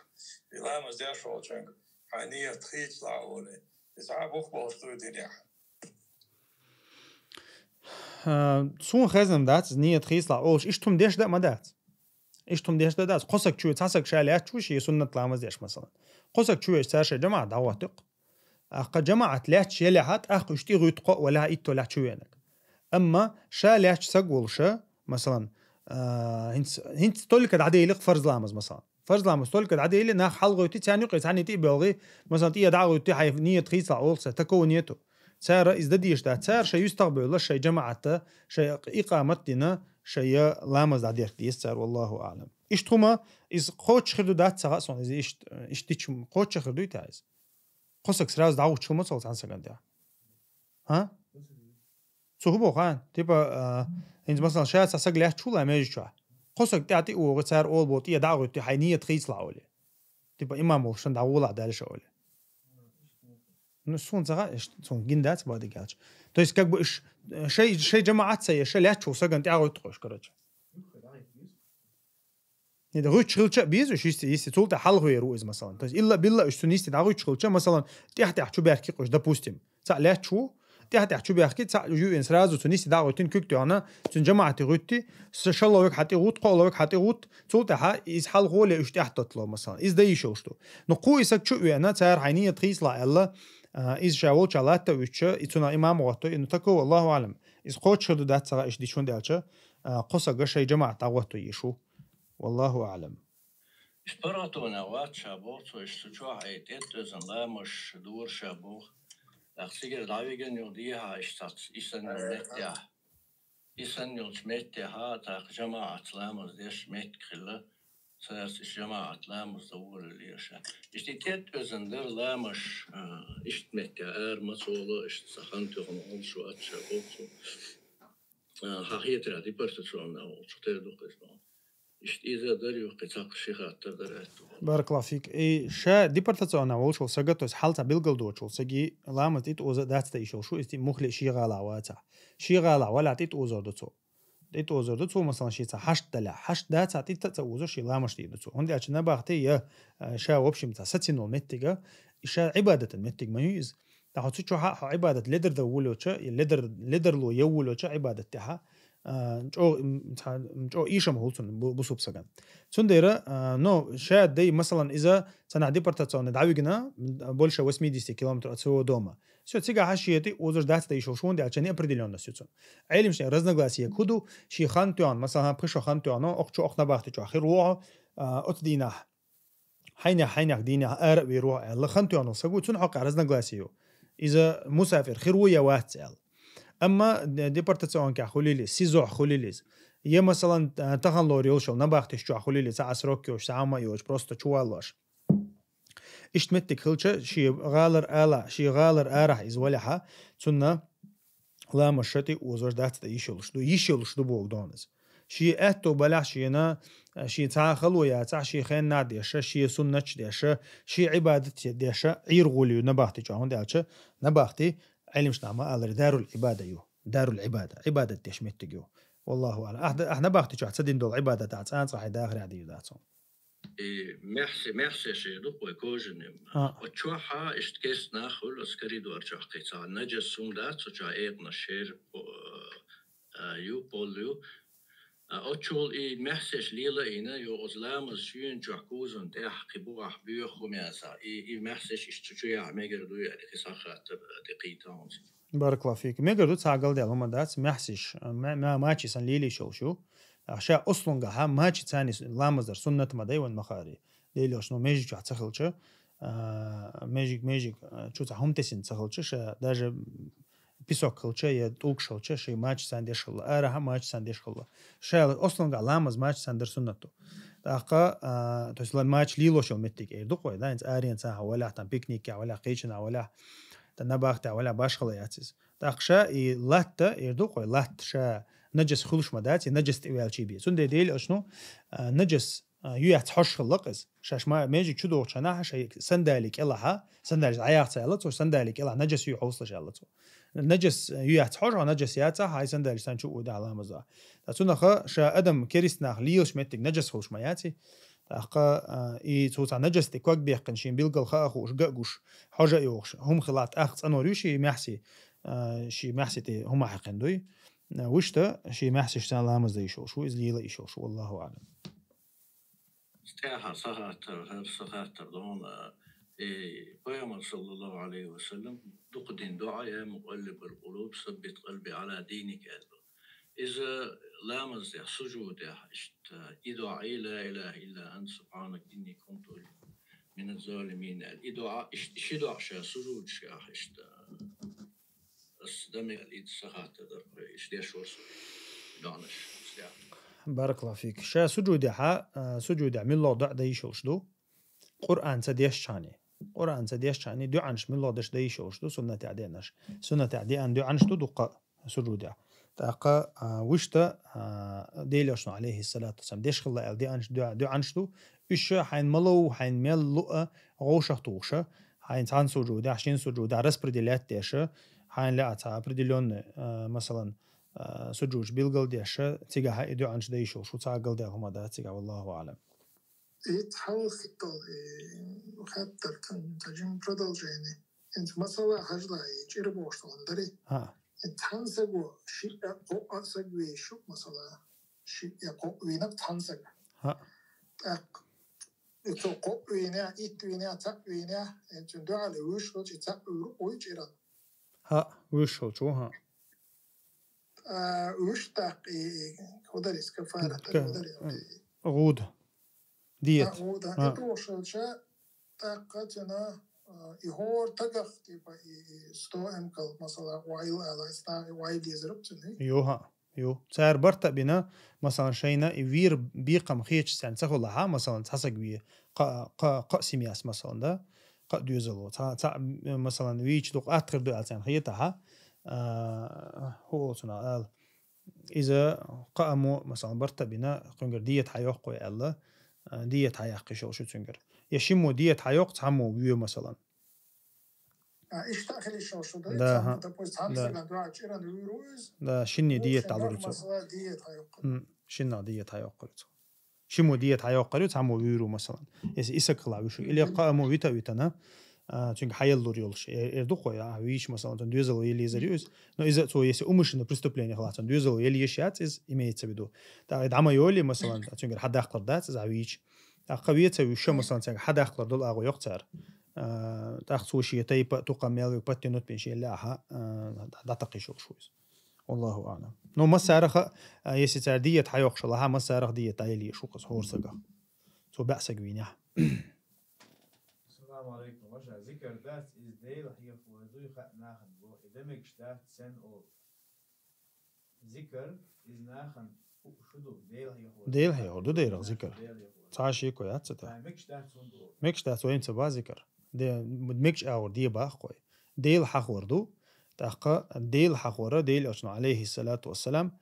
لامز إيش وجهك حنية تخيط لاولي إذا بخبر شو الدنيا سون خزم دات نية تخيص لا أولش إشتم ديش دا ما دات إشتم ديش دا دات قصك شو تحسك شاليات شو شيء سنة لامز ديش مثلا قصك شو إستاشة جماعة دعواتك أق جماعة لاتش يلعت أخ يشتي غيتقو ولا إيتو لاتش وينك أما شاليات سقول شا مثلا هنت تولك العادية لق فرز لامز مثلا فرز لامز تولك العادية اللي ناخ حلقة يتي ثاني قيس ثاني تي بلغي مثلا تي دعوة يتي حي نية تخيص لا أولسة تكونيته سار إزداديش ده سار شيء يستقبل الله شيء جماعته شيء إقامتنا شيء لامز عدير ديستر والله أعلم إيش تهما إز قوتش خردو دات سقاصون إز إيش تيش قوتش خردو يتعز قصك سراز دعوة شو مصل عن سكان ها سو هو خان تبا إنت مثلا شاة سقلة شو لا ماجي شو قصك تعطي وغسار أول بوتية دعوة تحينية تخيص لعولي تبا إمام وشان دعوة لا دارش أولي نسون زغا سون جندات بعد قالش تو يس كاك بش شيء جماعات سي شيء لا تشو سكن تعو تخش كرج إذا غوت شغلش بيز وش يست تولت حل غيروز مثلا تو إلا بالله إيش تنيست دعوة شغلش مثلا تحت شو بيحكي قش ده بوستيم تاع لا شو تحت شو بيحكي تاع جو إنس رازو تنيست دعوة تنكوك أنا تن جماعة غوتي إن شاء الله وك حتى غوت قال وك حتى غوت تولت ح إز حل غول إيش تحت تطلع مثلا إز ده يشوشتو نقو إسك شو أنا تار عينية تخيس لا الله إز شاول شالات ويتش إتنا إمام وقته إنه تكو والله أعلم إز قوت شدو دات سرا إيش ديشون دالش قصة قشة جماعة تعوته يشو والله أعلم. إشبراتونا وات شابوت وإشتجوا عيدت إذن لا مش دور شابوخ لأخسير دعويجن يوديها إشتات إستن النتيا يسنيوش ميتها تاق جماعة لامز ديش ميت كلا ساس جماعة لامز دور اليشا اشتيت أزندر لامش اشت ميتها مسولو اشت سخنتو هم شو أتشا بوتو حقيقة دي برتشون أو شتير دو قسم اشت إذا دريو قطاق شيخات تدريتو بارك الله فيك اي شا ديبرتاسيون اول شو سجتوس حالتا بيلقل دوتشو سجي لامت ات اوز داتس تيشو شو استي مخلي شي غالا واتا شي غالا ولا تيت اوزر دوتو تيت اوزر دوتو مثلا شي تا حشت دلا حشت داتا تيت تاوزر شي لامش تي دوتو هندي اشنا باختي يا شا وبشي متا ستينو متيغا شا عباده المتيغ مايز تا هتشو عباده ليدر دولو تشا ليدر لو يولو تشا عباده تها مجو إيشم هولتون بوسوب سجن سنديرة نو شاد دي مثلا إذا سنة دي برتاتون دعويجنا بولشة وسميديستي كيلومتر أتسوى دوما سو تيجا حشيتي وزر دات دي شوشون دي عشان يبرديلون نسيتون علم شيء رزنا غلاسية كودو شي خانتوان مثلا بخشو خانتوان أخشو أخنا باختي جو آخر روعه أتدينا حينك دينا أرق بيروح الله خانتوان سجو تون حق رزنا غلاسيو إذا مسافر خيروية واتسال اما ديبارتاسيون كخوليلي سيزو خوليليز يا مثلا تخن لوريوشو نباختش جو خوليلي ساعه سروكيوش ساعه ما يوش بروستو تشوالش اشتمتك خلشه شي غالر الا شي غالر ارح ازولها تسنا لا مشتي وزوج دات يشلش دو بوك دونز شي اتو بلاش شينا شي تاع خلويا تاع شي خين ناديش شي سنتش ديش شي عبادتي ديش عير غولي نباختي جو هوندالش نباختي علمش نعم قال دار العبادة يو دار العبادة عبادة تشمت جو والله أعلم احنا باختي شو حتسدين دول عبادة تاعتان صح داخل عادي ذاتهم merci شيء دوب وكوجن وتشوحا اشتكيس ناخل اسكري دور شو حقيقة نجس سومدات وجا ايقنا شير يو بوليو أتشول محسش ليلا إنا يو أزلام الشين جاكوزن تاح قبوح بيخو مياسا محسش اشتشويا عميقر دوي يعني خساخة دقيقة بارك الله فيك ميقر دو تعقل دي هما دات محسش ماشي سن ليلي شو عشان أصلا قاها ماشي تاني لامزر سنة مدي والمخاري ليلي شنو ميجي جو تسخلش ميجي شو تهم تسين تسخلش داجة بيسوك خلشه يا توك شلشه شيء ماتش سانديش خلا أرها ماتش سانديش خلا شاء أصلاً علامة ماتش ساندر سنته تاقا تسلم ماتش ليلو شو متك إيه دقوة ده إنت أرين ساعة ولا تام بيكنيك ولا قيشنا ولا تنبأت ولا باش خلياتيز تاقشا إيه لات إيه دقوة لات شا نجس خلش مداتي نجس تقبل شيء بيه سند ديل أشنو نجس يوحت حش خلقز شاش ما ماجي شدو شناها شيء سندالك إلها سندالك عياط سالت وسندالك إلها نجس يحوصل شالته نجس يوحت حش ونجس ياتا هاي سندالك سانشو وده علامة زا تسونخ شا أدم كريسناخ ليوش متك نجس خوش مياتي تاقا إي توتا نجس تكوك بيقن شين بيلقل خاخوش قاقوش حاجة يوخش هم خلات أخت أنوريوشي محسي شي محسي تي هم حقن دوي وشتا شي محسي شتان لامة زي شو إزليلا إيشو شو والله أعلم استاها صغات دون بيامر صلى الله عليه وسلم دقدين دعاء يا مقلب القلوب ثبت قلبي على دينك إذا لامز يا سجود يا اشت إدعاء لا إله إلا أنت سبحانك إني كنت من الظالمين الإدعاء اشت دعاء شا سجود شا اشت استدمي الإد صغات در اشت يشورس دانش بارك الله فيك شا سجود سجود من الله دع ديشوش دو قرآن سديش شاني قرآن سديش شاني دو عنش من الله دش ديشوش دو سنة عدينش سنة عدين دو عنش دو دقة سجود تاقا وشتا ديلوشنا عليه الصلاة والسلام ديش خلا دي عنش دو عنش دو إيش حين ملو حين ميل لقى غوشة طوشة حين تان سجود عشين سجود عرس بديلات ديشة حين لا تعبرديلون مثلا سجوج بيلقل ديشة تيجا هاي دو عنش ديشو شو تعقل ده هما ده تيجا والله أعلم تحاول خطة وخطر كان تجين برادل جيني انت مثلا هجلا يجير بوشتون دري انت هنسجو شيء قوة سجوي شو مثلا شيء قوة وينك تهنسج تو قوة وينها إيت وينها تق وينها انت دو على وش هو تق ويجيران وش هو شو وش تق خدريس كفارة غود ديت غودة إدوشلشة تقتنا يهور تقف تبا ستو أمكل مثلا وايل على ستا وايل يزرب تني يوها يو صار برتا بنا مثلا شينا يوير بيقم خيش سان تخلها مثلا تحسق بيه قا سيمياس مثلا ده قا دوزلو تا مثلا ويش دوق أتخر دو ألسان خيتها هو صنع إذا قاموا مثلا برتا بنا قنجر ديت حيوق ويلا ديت حيوق شو تنجر يشمو ديت حيوق تعمو بيو مثلا إيش تأخذ الشو شو ده؟ ده شني ديت على رجل. شننا ديت حيوقرت. شمو ديت حيوقرت تعمو بيرو مثلا. إسك خلا وشو اللي قاموا ويتنا تنج حيل دوريولش. إردوخو يا ويش مثلا تندوزلو يلي زريوز. نو إذا تو يس أمشنا برستوبلين خلاص تندوزلو يلي يشيات إز إيميت سبيدو. ده عما يولي مثلا تنج حد أخلر دات إذا ويش. قوية تسوي شو مثلا تنج حد أخلر دول أغو يقتر. تأخذ شيء تيبا تقامل وبتنوت بينشي لاها ده تقيشوا شويس والله أعلم نو مسارخ يسير ديت حيوقش لها مسارخ ديت تايلي شو قص هورسقة سو بأس جوينيا. السلام عليكم وجه ذكر ذات إزديل هي فوزوي خناخن إذا مكشتات سن أو ذكر إزناخن شدو ديل هي هو ديل ذكر تعشي كويات ستا مكشتات وين تبا ذكر ده مدمجش أور دي باخوي ديل حخوردو تحقق ديل حخورة ديل أشنا عليه الصلاة والسلام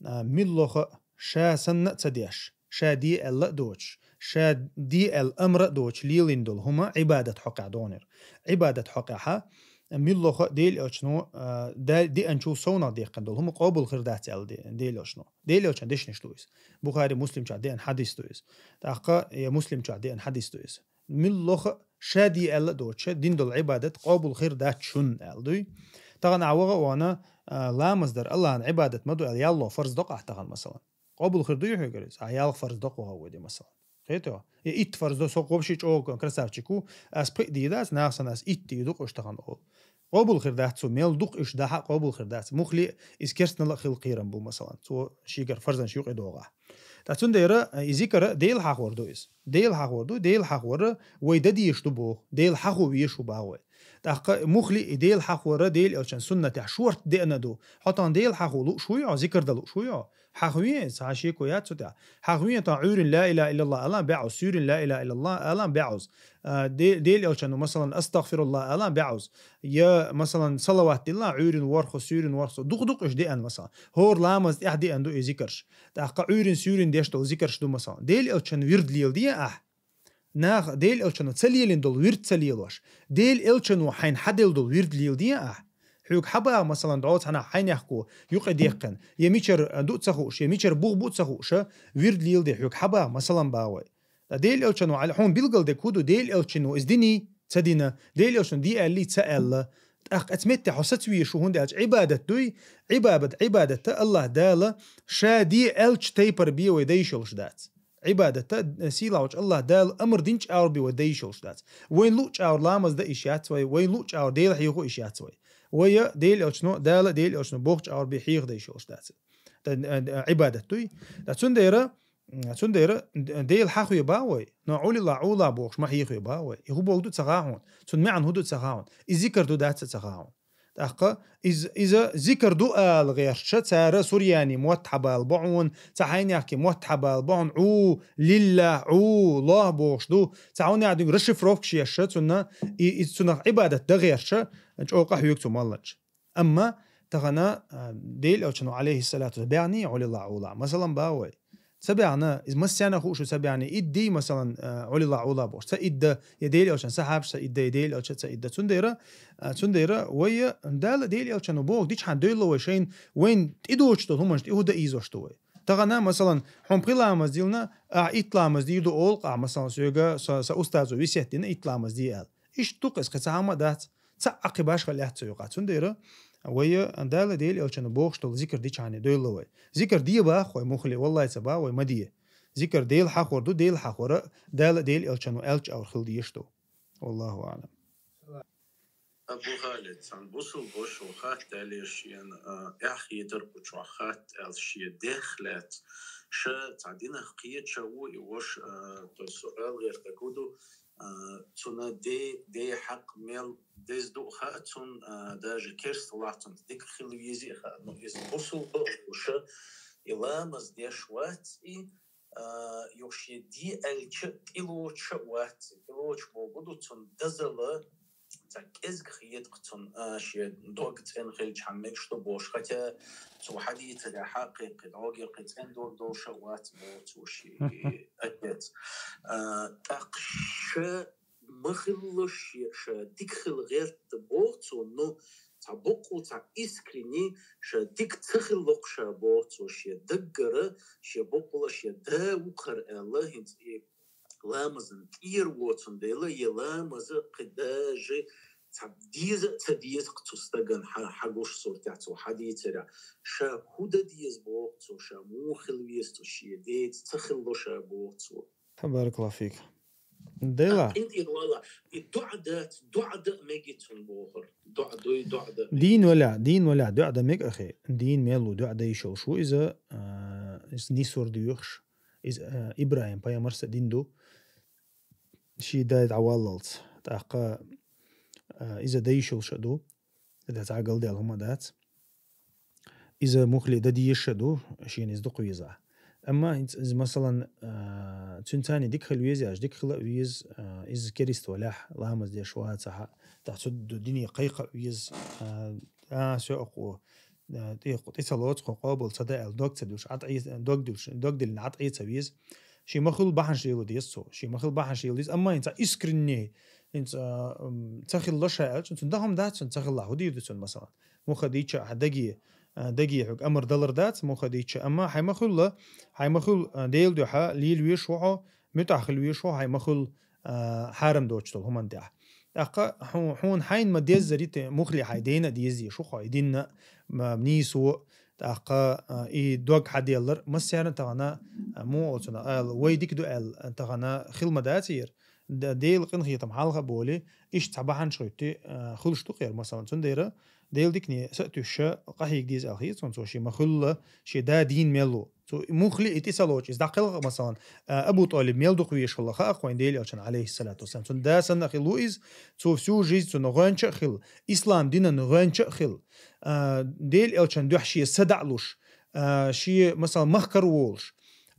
ملخ شا سنة تديش شا دي ال دوتش شا دي الأمر دوتش ليلين دول هما عبادة حقع دونر عبادة حقعها ملخ ديل أشنو دي أنشو صونا ديقن دول هما قابل خردات ديل أشنو ديل أشن ديش نشتويس بخاري مسلم شعدين حديث تويس تحقق يا مسلم شعدين حديث تويس ملخ شادي ال دوتش دين دول عبادة قابل خير دات شن الدوي طبعا عوضة وانا لا مصدر الله عن عبادة مدو يالله فرض دقة تغن مثلا قابل خير دوي هيجريز عيال فرض دقة هو دي مثلا خيتوا إيت فرض دو سو قبشي أو كرسافشيكو أسبق دي داس ناس ناس إيت دي دق اشتغل أول قابل خير دات سو ميل دق إش ده قابل خير دات مخلي إسكرسنا لا خير قيرن بو مثلا سو شيكر فرضاً شيوق دوغا تاتون ديرا يذكر ديل حق وردويس ديل حق وردو ديل حق ور ويددي يشتبو ديل حق ويشو باوي تاق مخلي ديل حق ور ديل أوشن سنة شورت دينادو حتى ديل حق ولو شوية ذكر دلو شوية حقوية ساشي كويات سوتا حقوية تعور لا إله إلا الله ألان بعوز سور لا إله إلا الله ألان بعوز ديل أوشن مثلا أستغفر الله ألان بعوز يا مثلا صلوات الله عور ورخو سور ورخو دق إيش دي أن مثلا هور لامز إحدي أندو يذكرش تاق عور سور ديشتو ذكرش دو مثلا ديل أوشن ورد ليل دي ناخ ديل أوشن تسليل دول ورد تسليلوش ديل أوشن وحين حدل دول ورد ليل دي حيوك حبا مثلا دعوت حنا حين يحكو يقعد يقن يميشر دو تسخوش يميشر بوغ تسخوش ورد ليل دي حيوك حبا مثلا باوي ديل أوشن وعلى حون بيلقل دي كودو ديل أوشن وإزديني تدينا ديل أوشن دي اللي تسأل أتمت حستوي شو هون داج عبادة دوي عبادة الله دالة شادي ألش تيبر بي وديشلش دات عبادة سيلاوش الله دال أمر دينش أور بي وديشلش دات وين لوش أور لامز دا إشيات وين لوش أور ديل حيوكو إشيات ويا ديل أوشنو دال ديل أوشنو بوخش أور بي حيوك ديشلش دات عبادة دوي داتون ديرا ديل حاخوي باوي نعولي الله عولا بوخش ما حيخوي باوي يهو بوغدو تسغاهون تون معن هدو تسغاهون إذكر دو دات تسغاهون أخا إذا ذكر دو الغير شتار سورياني موتحب البعون تحين يحكي موتحب البعون عو لله عو الله بوخش دو تعاوني عدو رشف روكش يشتنا إذا عبادة دغير شا أو قحيوك تمالج أما تغنى ديل أو شنو عليه الصلاة والسلام علي الله عولا مثلا باوي سبعنا إذا مسينا خوشو سبعنا إدي مثلا علي الله عولا بوش سإدة يديل أو شن سحب سإدة يديل أو شن سإدة تنديرة ويا دال ديل أو شنو بوك ديش حن ديله وشين وين إدوش تو همش إهودا إيزوش توي تغنى مثلا حم قلا مزديلنا إطلع مزديدو أول مثلا سيجا سأستاذ ويسيتنا إطلع مزديال إيش توقس كسامة دات سأقباش خليها تسيقة تنديرة ويا دال ديل أو شنو بوخش تو ذكر ديش عني ديله وي ذكر دي باخوي مخلي والله يتبا وي مديه ذكر ديل حقور دو ديل حقور دال ديل أو شنو ألش أو خل ديشتو والله أعلم. أبو خالد عن بوصل بوش وخات عليشين أخي دربوش وخات علشي دخلت شا تعدينا خقيت شو وش السؤال غير تقولوا تون دي حق ميل ديز دو خاتون داج كيرست لاتون ديك خلويزي خا يز بوصل وش يلا مز ديش واتي يوشي دي الش إلوش وات إلوش موجودو تون دزلا تكيز خيط قطن شيء دوقت إن خيل حمك شو بوش ختا تو حديث ده حقيقي دوقي قطن دور شوات موت وشي أكيد تقش مخلوش ديكخل غير تبوت ونو تبقو تا إسكريني ديك تخلق شابوت وشي دقرة شي بقول شي دا وقر الله هنت لامزن كير واتون ديلا يلامز قداجي تديز قطستغن حقوش صورتاتو حديثرا شا هودا ديز بوقتو شا موخل ويستو شي ديت تخلو شا بوقتو. بارك الله فيك. ديلا انت والله دعدة ميجيتون بوخر دعدة دين ولا دعدة ميج أخي دين ميلو دعدة يشو شو إذا نيسور ديوخش إذا إبراهيم بايا مرسى دين دو شي دايد عواللت تاقا إذا ديشل شدو إذا تعقل ديال هما دات إذا مخلي دا يشدو شي نزدق ويزا أما إذا مثلا تنتاني ديك خلويزاج ديك خلق ويز إذا كريست ولاح لامز دي شوات صحا تحسد ديني قيقة ويز سوقو تيصلوت قابل صدق الدوك تدوش عطعي دوك دل نعطعي تسويز شي مخل بحن شيلو ديسو شي مخل بحن شيلو ديس أما إنت إسكرني إنت تخل الله شاعر أنت دهم دات تخل الله ودي دسون مثلا مو خديتش دقي حق أمر دولار دات مو خديتش أما هاي مخل ديل دوحة ليل ويشوعه متأخل ويشوعه هاي مخل حارم دوتشتل هم انتح أقا حون حين ما ديز زريت مخلي حيدينا ديزي شو خايدينا منيسو أقا دوق حد يلر مسيرن تغنا مو أصلا ويدك دو تغنا خل مداتير ديل قنخي تمحالها بولي إيش تعبان شويتي خلش تغير مثلا تنديره ديل ديكني سأتوش قهيك ديز أخي تنسو شي مخل شي دا دين ميلو مخلي اتصالوش إذا قلق مثلا أبو طالب ميل دقويش والله أخوين ديل يلشان عليه الصلاة والسلام تن دا سنة خلو إز سو جيز تن نغانش خل إسلام دينا نغانش خل ديل يلشان دوحشي سدعلوش شي مثلا مخكر وولش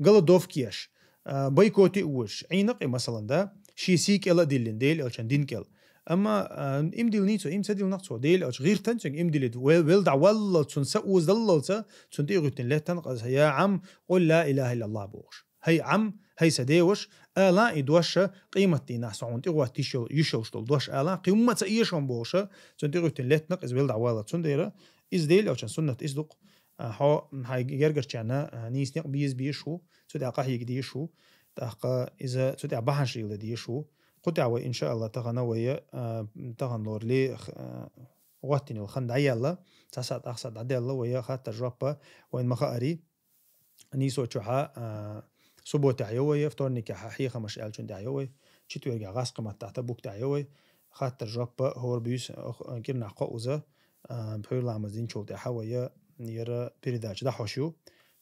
قل دوفكيش بايكوتي وش عينق مثلا دا شي سيك إلا ديلين ديل يلشان دين كل أما إمديل نيتو سديل نقصو ديل أش غير تنسون إمديل ويل دع والله تون سأوز دللت تون تيغتن لا تنقص يا عم قل لا إله إلا الله بوش هي عم هي سديوش لا إدوش قيمة دينا سعون تيغوا تيشو يشوشتل دوش لا قيمة إيشون بوش تون تيغتن لا تنقص ويل دع والله تون ديرا إز ديل أش سنة إصدق هاي جرجر كنا نيس نق بيشو تودع قهي ديشو تحقا إذا تودع بحشيل ديشو قطعوا إن شاء الله تغنوية تغنور لي وقتين الخند عيالله تسعد أحسد عدالله ويا خات تجربة وين مخاري نيسو تشوها صبوت عيوي فطورني كحقيقة مش ألجن دعيوي شتو يرجع غاسق ما تحت بوك دعيوي خات تجربة هو بيس كرنا قوزة بحول العمزين شو دعوية نيرا بريداج ده حشو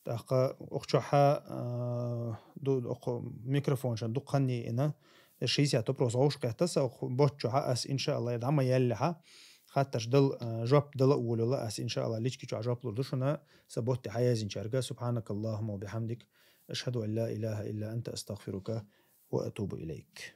تحقا أخشوها دو ميكروفون شن دقني إنا الشيء تبرز عوش قهتس أو بوتشها أس إن شاء الله يدعم يلها خاطر دل جاب دل أول الله أس إن شاء الله ليش كي جاب لردشنا سبوت حياز إن شرقة سبحانك اللهم وبحمدك أشهد أن لا إله إلا أنت أستغفرك وأتوب إليك.